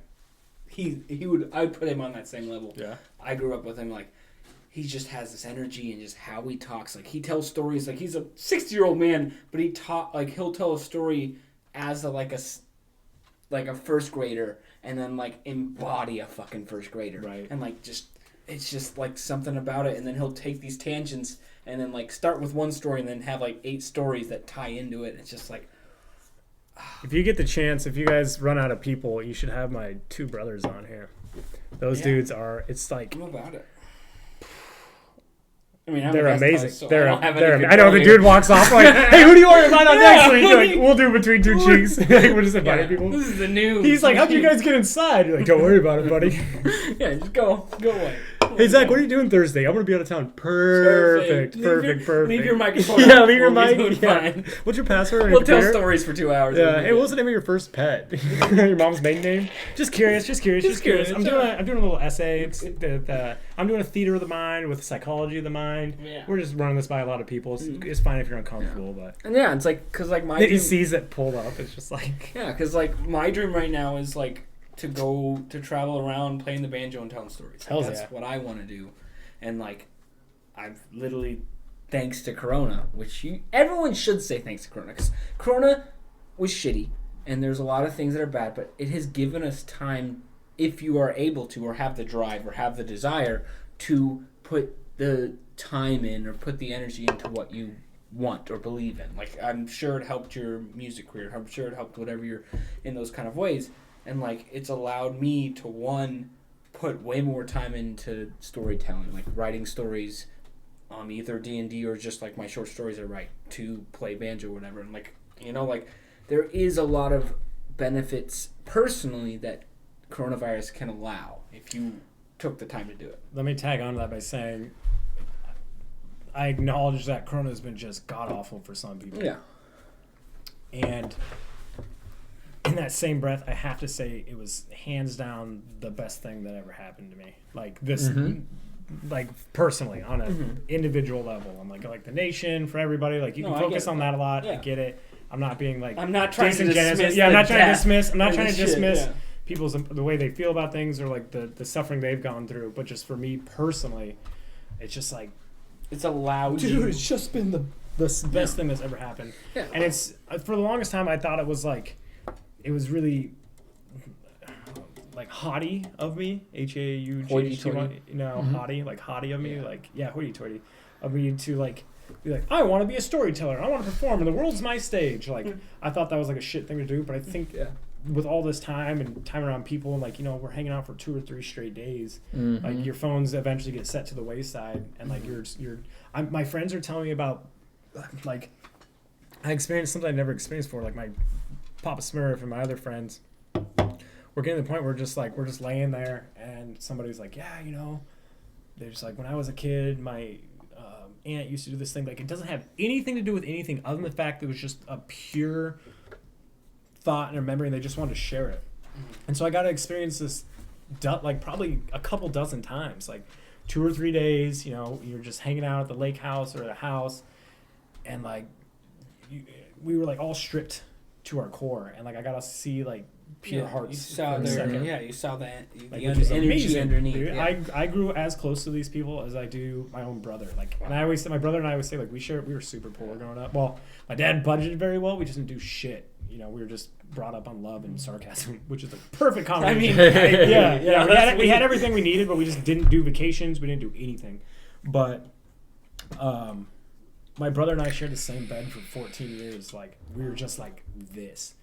Speaker 2: I'd put him on that same level.
Speaker 4: Yeah.
Speaker 2: I grew up with him. Like he just has this energy and just how he talks. Like he tells stories. Like he's a 60-year-old man, but he'll tell a story as a first grader, and then like embody a fucking first grader.
Speaker 4: Right.
Speaker 2: And like it's just like something about it. And then he'll take these tangents and then like start with one story and then have like 8 stories that tie into it. It's just like.
Speaker 4: If you get the chance, if you guys run out of people, you should have my 2 brothers on here. Those dudes are. It's like.
Speaker 2: I'm about it. I mean,
Speaker 4: they're amazing.
Speaker 2: So
Speaker 4: I know the dude walks off like, "Hey, who do you want to invite on next week?" You're like, "We'll do between 2 cheeks." We're just inviting people.
Speaker 2: This is the new.
Speaker 4: He's like, "How'd you guys get inside?" You're like, "Don't worry about it, buddy."
Speaker 2: Yeah, just go away.
Speaker 4: Hey Zach, what are you doing Thursday? I'm gonna be out of town. Perfect.
Speaker 2: Leave your microphone.
Speaker 4: Yeah,
Speaker 2: out.
Speaker 4: leave your
Speaker 2: We'll be
Speaker 4: mic.
Speaker 2: doing
Speaker 4: Yeah.
Speaker 2: fine.
Speaker 4: What's your password?
Speaker 2: We'll tell stories for 2 hours.
Speaker 4: Yeah. Hey, what's the name of your first pet? Your mom's maiden name? Just curious. I'm doing a little essay. I'm doing a theater of the mind with psychology of the mind.
Speaker 2: Yeah.
Speaker 4: We're just running this by a lot of people. It's fine if you're uncomfortable, but
Speaker 2: And yeah, it's like because like my
Speaker 4: then he
Speaker 2: dream,
Speaker 4: sees it pulled up. It's just like
Speaker 2: because like my dream right now is like to go to travel around playing the banjo and telling stories.
Speaker 4: Hells
Speaker 2: That's
Speaker 4: yeah.
Speaker 2: what I want to do, and like I've literally thanks to Corona, which everyone should say thanks to Corona because Corona was shitty and there's a lot of things that are bad, but it has given us time if you are able to or have the drive or have the desire to put the time in or put the energy into what you want or believe in. Like I'm sure it helped your music career. I'm sure it helped whatever you're in those kind of ways. And like it's allowed me to put way more time into storytelling, like writing stories, either D&D or just like my short stories I write to play banjo or whatever. And like like there is a lot of benefits personally that coronavirus can allow if you took the time to do it.
Speaker 4: Let me tag on to that by saying I acknowledge that Corona has been just god awful for some people.
Speaker 2: Yeah.
Speaker 4: And in that same breath, I have to say it was hands down the best thing that ever happened to me. Like this, like personally on an individual level. I'm like the nation for everybody. Like you can focus on that a lot.
Speaker 2: Yeah.
Speaker 4: I get it. I'm not being like
Speaker 2: I'm not trying to
Speaker 4: disingenuous.
Speaker 2: dismiss.
Speaker 4: Yeah, I'm not trying to dismiss. I'm not trying to
Speaker 2: shit,
Speaker 4: dismiss
Speaker 2: yeah.
Speaker 4: people's the way they feel about things or like the suffering they've gone through. But just for me personally, it's just like.
Speaker 2: It's allowed
Speaker 4: Dude,
Speaker 2: you.
Speaker 4: it's just been the best thing that's ever happened.
Speaker 2: Yeah.
Speaker 4: And it's for the longest time I thought it was really like haughty of me,
Speaker 2: Hoity-toity.
Speaker 4: haughty, like haughty of me, like hoity-toity of me to like be like I want to be a storyteller, I want to perform, and the world's my stage. Like I thought that was like a shit thing to do, but I think with all this time and time around people, and like we're hanging out for 2 or 3 straight days, like your phones eventually get set to the wayside, and like my friends are telling me about like I experienced something I never experienced before. Like Papa Smurf and my other friends, we're getting to the point where we're just laying there, and somebody's like, yeah, you know, they're just like, when I was a kid, my aunt used to do this thing. Like, it doesn't have anything to do with anything other than the fact that it was just a pure thought and a memory, and they just wanted to share it. And so I got to experience this like probably a couple dozen times, like 2 or 3 days, you know, you're just hanging out at the lake house or the house, and like we were like all stripped to our core, and like I got to see like pure hearts.
Speaker 2: You saw
Speaker 4: for a second.
Speaker 2: you saw the
Speaker 4: Like, which is
Speaker 2: energy
Speaker 4: amazing,
Speaker 2: underneath.
Speaker 4: dude.
Speaker 2: Yeah.
Speaker 4: I grew as close to these people as I do my own brother. Like, and I always say, my brother and I always say, like, we were super poor growing up. Well, my dad budgeted very well. We just didn't do shit. You know, we were just brought up on love and sarcasm, which is the perfect combination. We had everything we needed, but we just didn't do vacations. We didn't do anything. But my brother and I shared the same bed for 14 years. Like, we were just like this.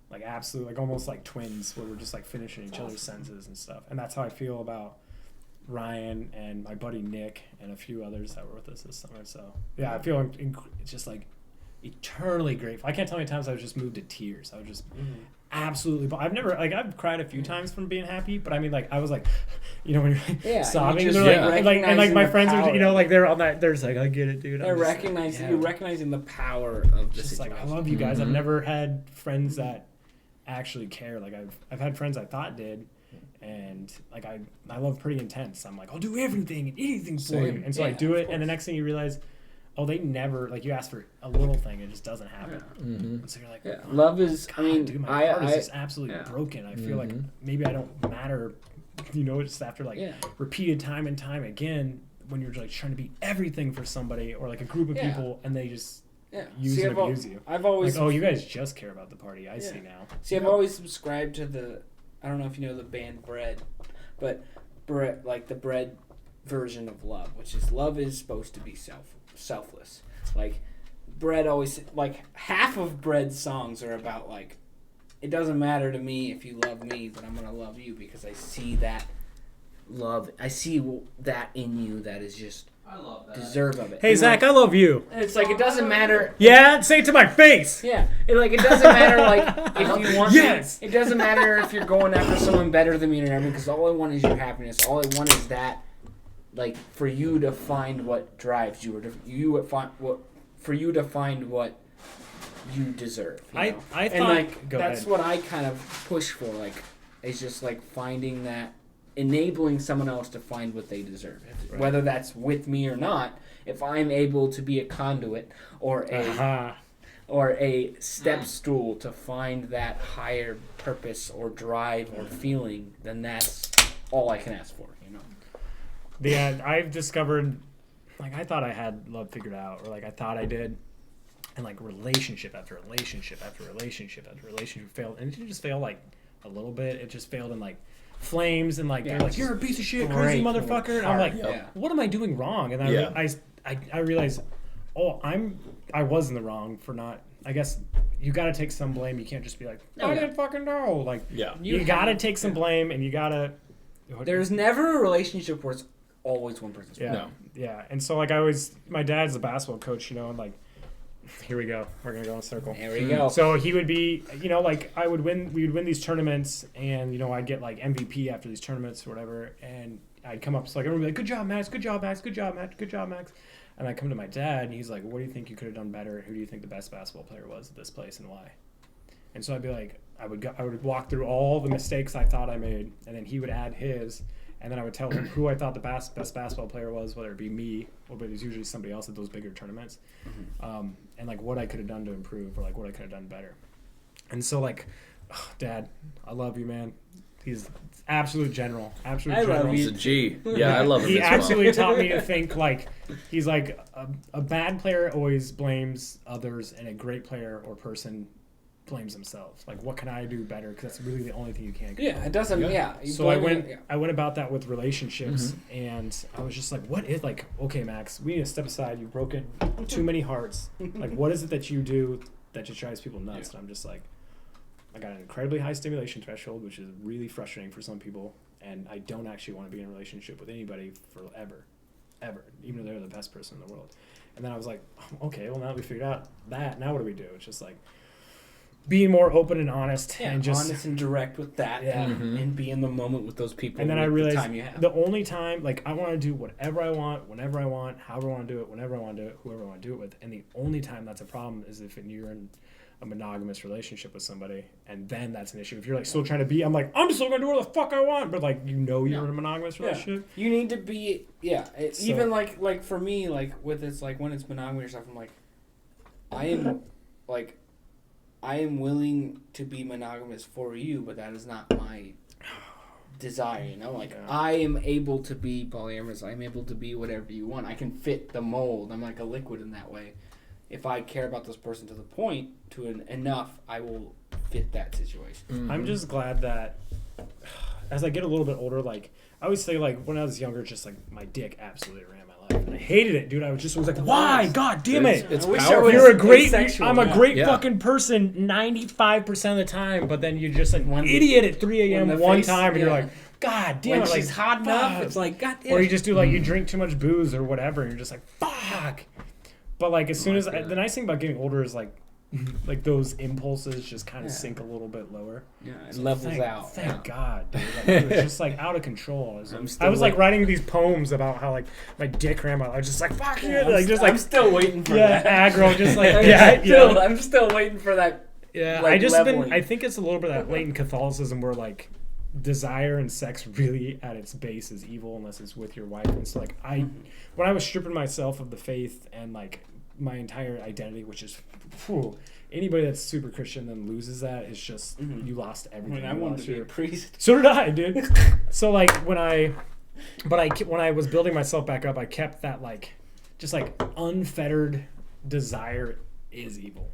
Speaker 4: Like, absolutely, like almost like twins, where we're just like finishing each other's sentences and stuff. And that's how I feel about Ryan and my buddy Nick and a few others that were with us this summer. So yeah, I feel it's just like eternally grateful. I can't tell how many times I was just moved to tears. I was just absolutely. But I've cried a few times from being happy. But I mean, like, I was like, you know, when you're like sobbing,
Speaker 2: you
Speaker 4: and they're like, and like my friends are, you know, like they're on that. They're just like, I get it, dude.
Speaker 2: They're recognizing you're recognizing the power of
Speaker 4: just
Speaker 2: the
Speaker 4: like, I
Speaker 2: situation.
Speaker 4: love you guys. I've never had friends that actually care. Like, I've had friends I thought did, and like I love pretty intense. I'm like, I'll do everything and anything for you, and so I do it, and the next thing you realize, oh, they never, like, you ask for a little thing, it just doesn't happen. And so you're like, oh,
Speaker 2: love is,
Speaker 4: God,
Speaker 2: I mean,
Speaker 4: dude, my heart is just absolutely broken. I feel like maybe I don't matter, you know, just after like repeated time and time again, when you're like trying to be everything for somebody or like a group of people, and they just use and abuse you.
Speaker 2: I've always,
Speaker 4: like, oh, you guys just care about the party. I see now.
Speaker 2: See, I've always subscribed to I don't know if you know the band Bread, but Bread, like the Bread version of love, which is love is supposed to be selfless. Like, Bread always, like, half of Bread's songs are about, like, it doesn't matter to me if you love me, but I'm going to love you because I see that love. I see that in you that is just
Speaker 1: I love that.
Speaker 2: deserve of it.
Speaker 4: Hey,
Speaker 2: and
Speaker 4: Zach,
Speaker 2: like,
Speaker 4: I love you.
Speaker 2: it's like, it doesn't matter.
Speaker 4: Yeah, say it to my face.
Speaker 2: Yeah, it doesn't matter, like, if you want
Speaker 4: Yes.
Speaker 2: me. It doesn't matter if you're going after someone better than me or whatever, because all I want is your happiness. All I want is that, like, for you to find what drives you, or for you to find what you deserve. You know?
Speaker 4: I thought,
Speaker 2: and like
Speaker 4: go
Speaker 2: that's
Speaker 4: ahead.
Speaker 2: what I kind of push for. Like, it's just like finding that, enabling someone else to find what they deserve,
Speaker 4: Right.
Speaker 2: whether that's with me or not. If I'm able to be a conduit or a step stool to find that higher purpose or drive or feeling, then that's all I can ask for. You know.
Speaker 4: Yeah, I've discovered, like, I thought I had love figured out, or like I thought I did, and like relationship after relationship after relationship after relationship failed, and it didn't just fail like a little bit. It just failed in like flames, and like they're like, you're a piece of shit, crazy motherfucker, and I'm like, what am I doing wrong? And I realized, oh, I was in the wrong for not. I guess you got to take some blame. You can't just be like, I didn't fucking know. Like, you got to take some blame, and you got to.
Speaker 2: There's never a relationship where it's always one person's fault.
Speaker 4: Yeah, and so like my dad's a basketball coach, you know, and like, here we go, we're gonna go in a circle.
Speaker 2: There we go.
Speaker 4: So he would be, you know, like we would win these tournaments, and you know I'd get like MVP after these tournaments or whatever, and I'd come up, so like everyone would be like, good job, Max, good job, Max, good job, Max, good job, Max, and I come to my dad, and he's like, what do you think you could have done better? Who do you think the best basketball player was at this place, and why? And so I'd be like, I would walk through all the mistakes I thought I made, and then he would add his. And then I would tell him who I thought the best basketball player was, whether it be me or but it was usually somebody else at those bigger tournaments, and like what I could have done to improve or like what I could have done better. And so like, Dad, I love you, man. He's absolute general, absolute general.
Speaker 1: He's a G. Yeah, I love him.
Speaker 4: He
Speaker 1: as well.
Speaker 4: absolutely taught me to think like he's like a bad player always blames others, and a great player or person blames themselves. Like, what can I do better? Because that's really the only thing you can control.
Speaker 2: Yeah, it doesn't. Yeah.
Speaker 4: So I went about that with relationships, and I was just like, what is, like, okay, Max, we need to step aside. You've broken too many hearts. Like, what is it that you do that just drives people nuts? And I'm just like, I got an incredibly high stimulation threshold, which is really frustrating for some people, and I don't actually want to be in a relationship with anybody forever, ever, even though they're the best person in the world. And then I was like, okay, well, now that we figured out that, now what do we do? It's just like, being more open and honest
Speaker 2: Yeah,
Speaker 4: and just
Speaker 2: honest and direct with that,
Speaker 4: Yeah.
Speaker 2: and be in the moment with those people.
Speaker 4: and then I
Speaker 2: with
Speaker 4: realized
Speaker 2: the time you have.
Speaker 4: the only time like I want to do whatever I want, whenever I want, however I want to do it, whenever I want to do it, whoever I want to do it with, and the only time that's a problem is if you're in a monogamous relationship with somebody, and then that's an issue. If you're like still trying to be, I'm like, I'm still gonna do whatever the fuck I want, but like you're in a monogamous relationship.
Speaker 2: You need to be
Speaker 4: So-
Speaker 2: even like for me, like with it's like when it's monogamy or stuff, I'm like, I am willing to be monogamous for you, but that is not my desire, you know? Like,
Speaker 4: Yeah.
Speaker 2: I am able to be polyamorous. I'm able to be whatever you want. I can fit the mold. I'm like a liquid in that way. If I care about this person to the point, enough, I will fit that situation.
Speaker 1: Mm-hmm.
Speaker 4: I'm just glad that as I get a little bit older, like I always say, like when I was younger, just like my dick absolutely ran my life, and I hated it, dude. I was like, why? God damn it!
Speaker 1: It's
Speaker 2: I wish I
Speaker 1: powerful.
Speaker 2: was
Speaker 4: You're a great.
Speaker 2: asexual,
Speaker 4: I'm a
Speaker 2: yeah.
Speaker 4: great
Speaker 1: Yeah.
Speaker 4: fucking person 95% of the time, but then you're just an
Speaker 2: When the-
Speaker 4: idiot at 3 a.m.
Speaker 2: when the
Speaker 4: one
Speaker 2: face-
Speaker 4: time, and you're
Speaker 2: yeah.
Speaker 4: like, God damn
Speaker 2: When
Speaker 4: it!
Speaker 2: she's
Speaker 4: like,
Speaker 2: hot enough,
Speaker 4: fuck.
Speaker 2: it's like, God damn.
Speaker 4: Or you just do like you drink too much booze or whatever, and you're just like, fuck. But like as soon as the nice thing about getting older is like those impulses just kind of sink a little bit lower.
Speaker 2: Yeah, it levels
Speaker 4: Thank,
Speaker 2: out.
Speaker 4: Thank God, dude. Like, it was just like out of control.
Speaker 2: still
Speaker 4: I was like
Speaker 2: waiting.
Speaker 4: writing these poems about how like my dick ran my. I was just like fuck you, like just
Speaker 2: I'm
Speaker 4: like
Speaker 2: still waiting for
Speaker 4: yeah,
Speaker 2: that.
Speaker 4: aggro, just like
Speaker 2: I'm still waiting for that.
Speaker 4: yeah.
Speaker 2: like,
Speaker 4: I just
Speaker 2: leveling.
Speaker 4: I think it's a little bit of that latent Catholicism where like desire and sex really at its base is evil unless it's with your wife. And so like when I was stripping myself of the faith and like my entire identity, which is anybody that's super Christian then loses that, it's just you lost
Speaker 2: I
Speaker 4: everything.
Speaker 2: mean, I
Speaker 4: You
Speaker 2: wanted
Speaker 4: lost
Speaker 2: to be a
Speaker 4: your-
Speaker 2: priest.
Speaker 4: So did I, dude. So like when I was building myself back up, I kept that like just like unfettered desire is evil.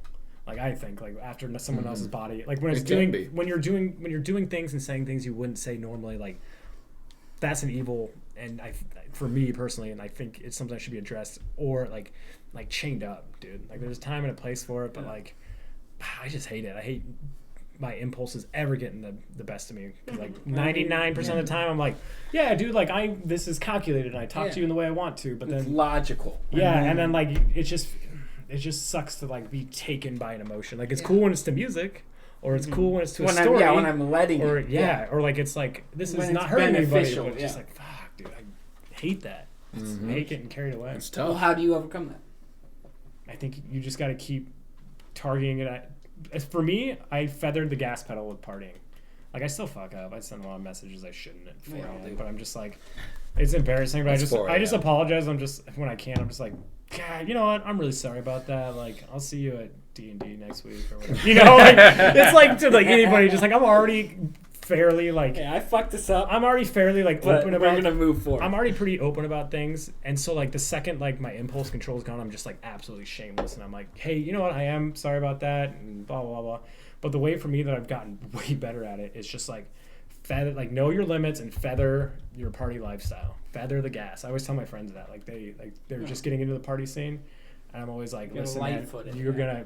Speaker 4: Like I think like after someone else's body, like when it's
Speaker 1: It can
Speaker 4: doing
Speaker 1: be.
Speaker 4: when you're doing things and saying things you wouldn't say normally, like that's an evil. And for me personally, and I think it's something that should be addressed or like chained up, dude. Like there's a time and a place for it, but like I just hate it. I hate my impulses ever getting the best of me. 'Cause, like 99% of the time, I'm like, yeah, dude, like this is calculated, and I talk to you in the way I want to. But
Speaker 2: It's
Speaker 4: then,
Speaker 2: logical.
Speaker 4: yeah, and then like it just sucks to like be taken by an emotion. Like it's cool when it's to music, or it's cool when it's to a story.
Speaker 2: when I'm letting
Speaker 4: or
Speaker 2: it.
Speaker 4: or like it's like this
Speaker 2: When
Speaker 4: is
Speaker 2: it's
Speaker 4: not hurting anybody,
Speaker 2: beneficial,
Speaker 4: but it's just
Speaker 2: yeah.
Speaker 4: like fuck, dude, I hate that. I hate getting carried away.
Speaker 1: It's
Speaker 2: Well,
Speaker 1: tough.
Speaker 2: how do you overcome that?
Speaker 4: I think you just got to keep targeting it at. As for me, I feathered the gas pedal with partying. Like I still fuck up. I send a lot of messages I shouldn't at 4
Speaker 2: We all
Speaker 4: a.m.
Speaker 2: do.
Speaker 4: But I'm just like, it's embarrassing. But
Speaker 1: It's
Speaker 4: I
Speaker 1: 4
Speaker 4: just
Speaker 1: a.m.
Speaker 4: apologize. I'm just when I can. I'm just like, God, you know what? I'm really sorry about that. Like I'll see you at D&D next week or whatever. You know, like it's like to like anybody. Just like I'm already fairly like
Speaker 2: Yeah, I fucked this up.
Speaker 4: I'm already fairly like
Speaker 2: But
Speaker 4: open
Speaker 2: we're
Speaker 4: about.
Speaker 2: gonna move forward.
Speaker 4: I'm already pretty open about things, and so like the second like my impulse control is gone, I'm just like absolutely shameless, and I'm like, hey, you know what? I am sorry about that, and blah blah blah. But the way for me that I've gotten way better at it is just like feather, like know your limits and feather your party lifestyle. Feather the gas. I always tell my friends that like they're just getting into the party scene, and I'm always like,
Speaker 2: You gotta
Speaker 4: listen, man,
Speaker 2: lightfoot it,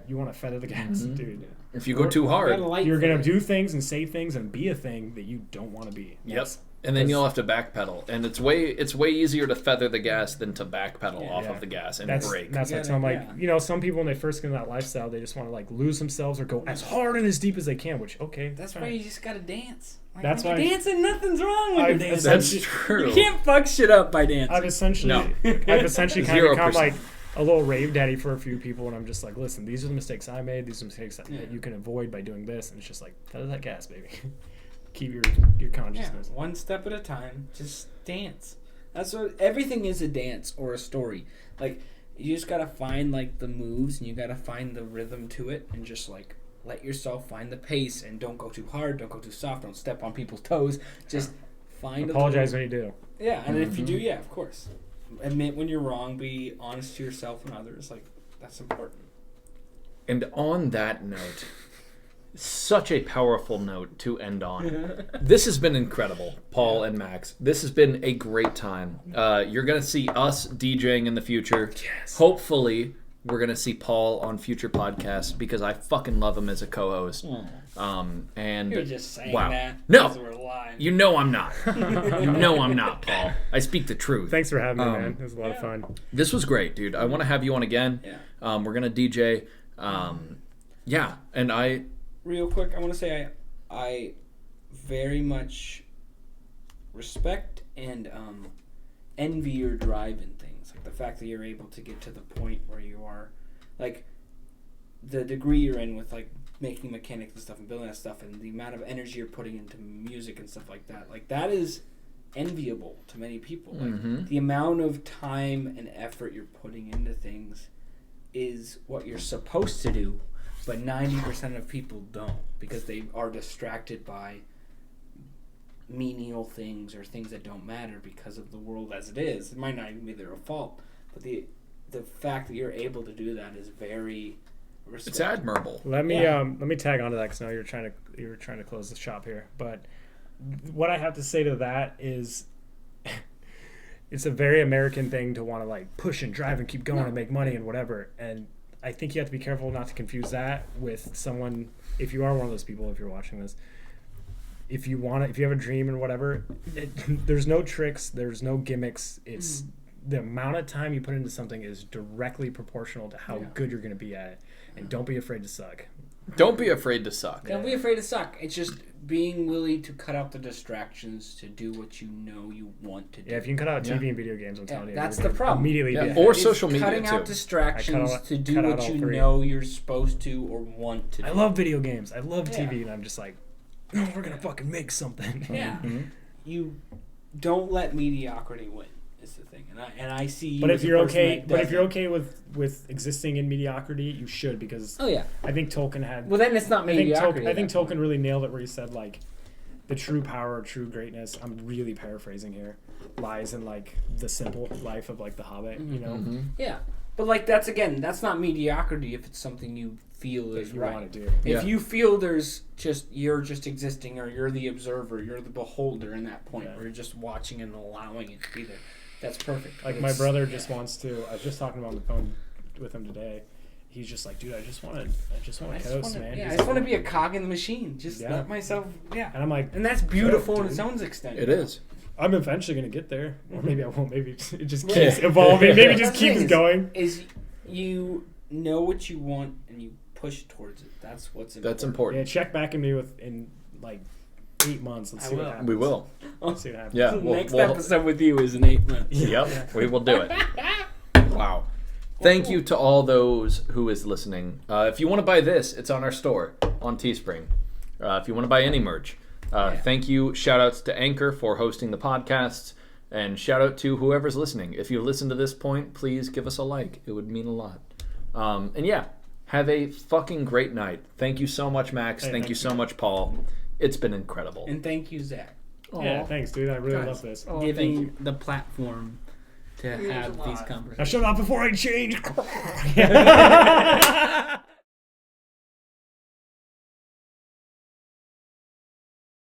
Speaker 4: you want to feather the gas, dude.
Speaker 1: If you go too hard,
Speaker 4: You're gonna do things and say things and be a thing that you don't want to be.
Speaker 1: yep. And then you'll have to backpedal, and it's way easier to feather the gas than to backpedal off
Speaker 4: Yeah.
Speaker 1: of the gas and
Speaker 4: That's
Speaker 1: brake.
Speaker 4: that's
Speaker 2: You
Speaker 4: like,
Speaker 2: gotta-
Speaker 4: so I'm like,
Speaker 2: yeah.
Speaker 4: you know, some people when they first get into that lifestyle, they just want to like lose themselves or go as hard and as deep as they can. Which
Speaker 2: That's why you just gotta dance. Like,
Speaker 4: That's
Speaker 2: when
Speaker 4: why-
Speaker 2: you're dancing, nothing's wrong when
Speaker 4: I've
Speaker 2: you're dancing.
Speaker 1: That's
Speaker 4: essentially-
Speaker 1: true.
Speaker 2: You can't fuck shit up by dancing.
Speaker 4: I've essentially
Speaker 1: No.
Speaker 4: kind of
Speaker 1: 0%.
Speaker 4: become like a little rave daddy for a few people, and I'm just like, listen, these are the mistakes I made. These are the mistakes that you can avoid by doing this, and it's just like feather that gas, baby. Keep your
Speaker 2: Yeah,
Speaker 4: consciousness.
Speaker 2: one step at a time. Just dance. That's what everything is, a dance or a story. Like you just gotta find like the moves and you gotta find the rhythm to it and just like let yourself find the pace and don't go too hard, don't go too soft, don't step on people's toes. Just find
Speaker 4: Apologize
Speaker 2: a
Speaker 4: when you do.
Speaker 2: little, and if you do, yeah, of course. Admit when you're wrong, be honest to yourself and others. Like that's important.
Speaker 1: And on that note, such a powerful note to end on. This has been incredible, Paul and Max. This has been a great time. You're going to see us DJing in the future.
Speaker 4: Yes.
Speaker 1: Hopefully, we're going to see Paul on future podcasts because I fucking love him as a co-host. And
Speaker 2: You're just saying
Speaker 1: wow.
Speaker 2: that.
Speaker 1: No.
Speaker 2: because we're lying.
Speaker 1: You know I'm not. You know I'm not, Paul. I speak the truth.
Speaker 4: Thanks for having me, man. It was a lot of
Speaker 2: yeah.
Speaker 4: fun.
Speaker 1: This was great, dude. I want to have you on again.
Speaker 2: Yeah.
Speaker 1: We're going to DJ. Yeah, and
Speaker 2: real quick, I want to say I very much respect and envy your drive in things. Like the fact that you're able to get to the point where you are, like, the degree you're in with, like, making mechanics and stuff and building that stuff and the amount of energy you're putting into music and stuff like that. Like, that is enviable to many people. Like, the amount of time and effort you're putting into things is what you're supposed to do, but 90% of people don't because they are distracted by menial things or things that don't matter because of the world as it is. It might not even be their fault, but the fact that you're able to do that is very respectable.
Speaker 1: It's admirable.
Speaker 4: Let me tag onto that because now you're trying to close the shop here. But what I have to say to that is, it's a very American thing to want to like push and drive and keep going and make money and whatever. And I think you have to be careful not to confuse that with someone. If you are one of those people, if you're watching this, if you have a dream and whatever, there's no tricks, there's no gimmicks. It's the amount of time you put into something is directly proportional to how good you're going to be at it. And don't be afraid to suck.
Speaker 1: Don't be afraid to suck.
Speaker 2: Don't be afraid to suck. It's just being willing to cut out the distractions to do what you know you want to do.
Speaker 4: Yeah, if you can cut out TV and video games, I'm telling you.
Speaker 2: That's the problem.
Speaker 4: Immediately.
Speaker 1: Yeah, or social media,
Speaker 2: cutting out distractions to do what you know you're supposed to or want to do.
Speaker 4: I love video games. I love TV, and I'm just like, no, we're going to fucking make something.
Speaker 2: Yeah. You don't let mediocrity win. Is the thing, and I see you.
Speaker 4: But if you're okay with existing in mediocrity, you should, because I think Tolkien had.
Speaker 2: Well, then it's not mediocrity.
Speaker 4: I think Tolkien really nailed it where he said like, the true power, true greatness. I'm really paraphrasing here. Lies in like the simple life of like the Hobbit, you know.
Speaker 2: Yeah, but like that's not mediocrity if it's something you feel is
Speaker 4: you
Speaker 2: right.
Speaker 4: want to do.
Speaker 2: If you feel you're just existing, or you're the observer, you're the beholder in that point, where you're just watching and allowing it to be there. That's perfect.
Speaker 4: Like my brother just wants to. I was just talking on the phone with him today. He's just like, dude, I just want to coast, man.
Speaker 2: Yeah, I just want to be a cog in the machine. Just let myself. Yeah.
Speaker 4: And I'm like,
Speaker 2: and that's beautiful in its own extent.
Speaker 1: It is.
Speaker 4: I'm eventually gonna get there, or maybe I won't. Maybe it just keeps evolving. Maybe it just keeps going.
Speaker 2: Is you know what you want and you push towards it. That's what's important.
Speaker 1: That's important.
Speaker 4: Yeah, check back in me in like 8 months. Let's see what happens.
Speaker 1: We will.
Speaker 4: Let's see what happens.
Speaker 1: Yeah.
Speaker 2: Next episode with you is in 8 months.
Speaker 1: Yep. We will do it. Wow. Thank you to all those who is listening. If you want to buy this, it's on our store on Teespring. If you want to buy any merch, thank you. Shout outs to Anchor for hosting the podcasts, and shout out to whoever's listening. If you listen to this point, please give us a like. It would mean a lot. And yeah, have a fucking great night. Thank you so much, Max. Thank you so much, Paul. It's been incredible.
Speaker 2: And thank you, Zach.
Speaker 4: Yeah, thanks, dude. I really love this.
Speaker 2: Giving the platform to have these conversations.
Speaker 4: Now shut up before I change.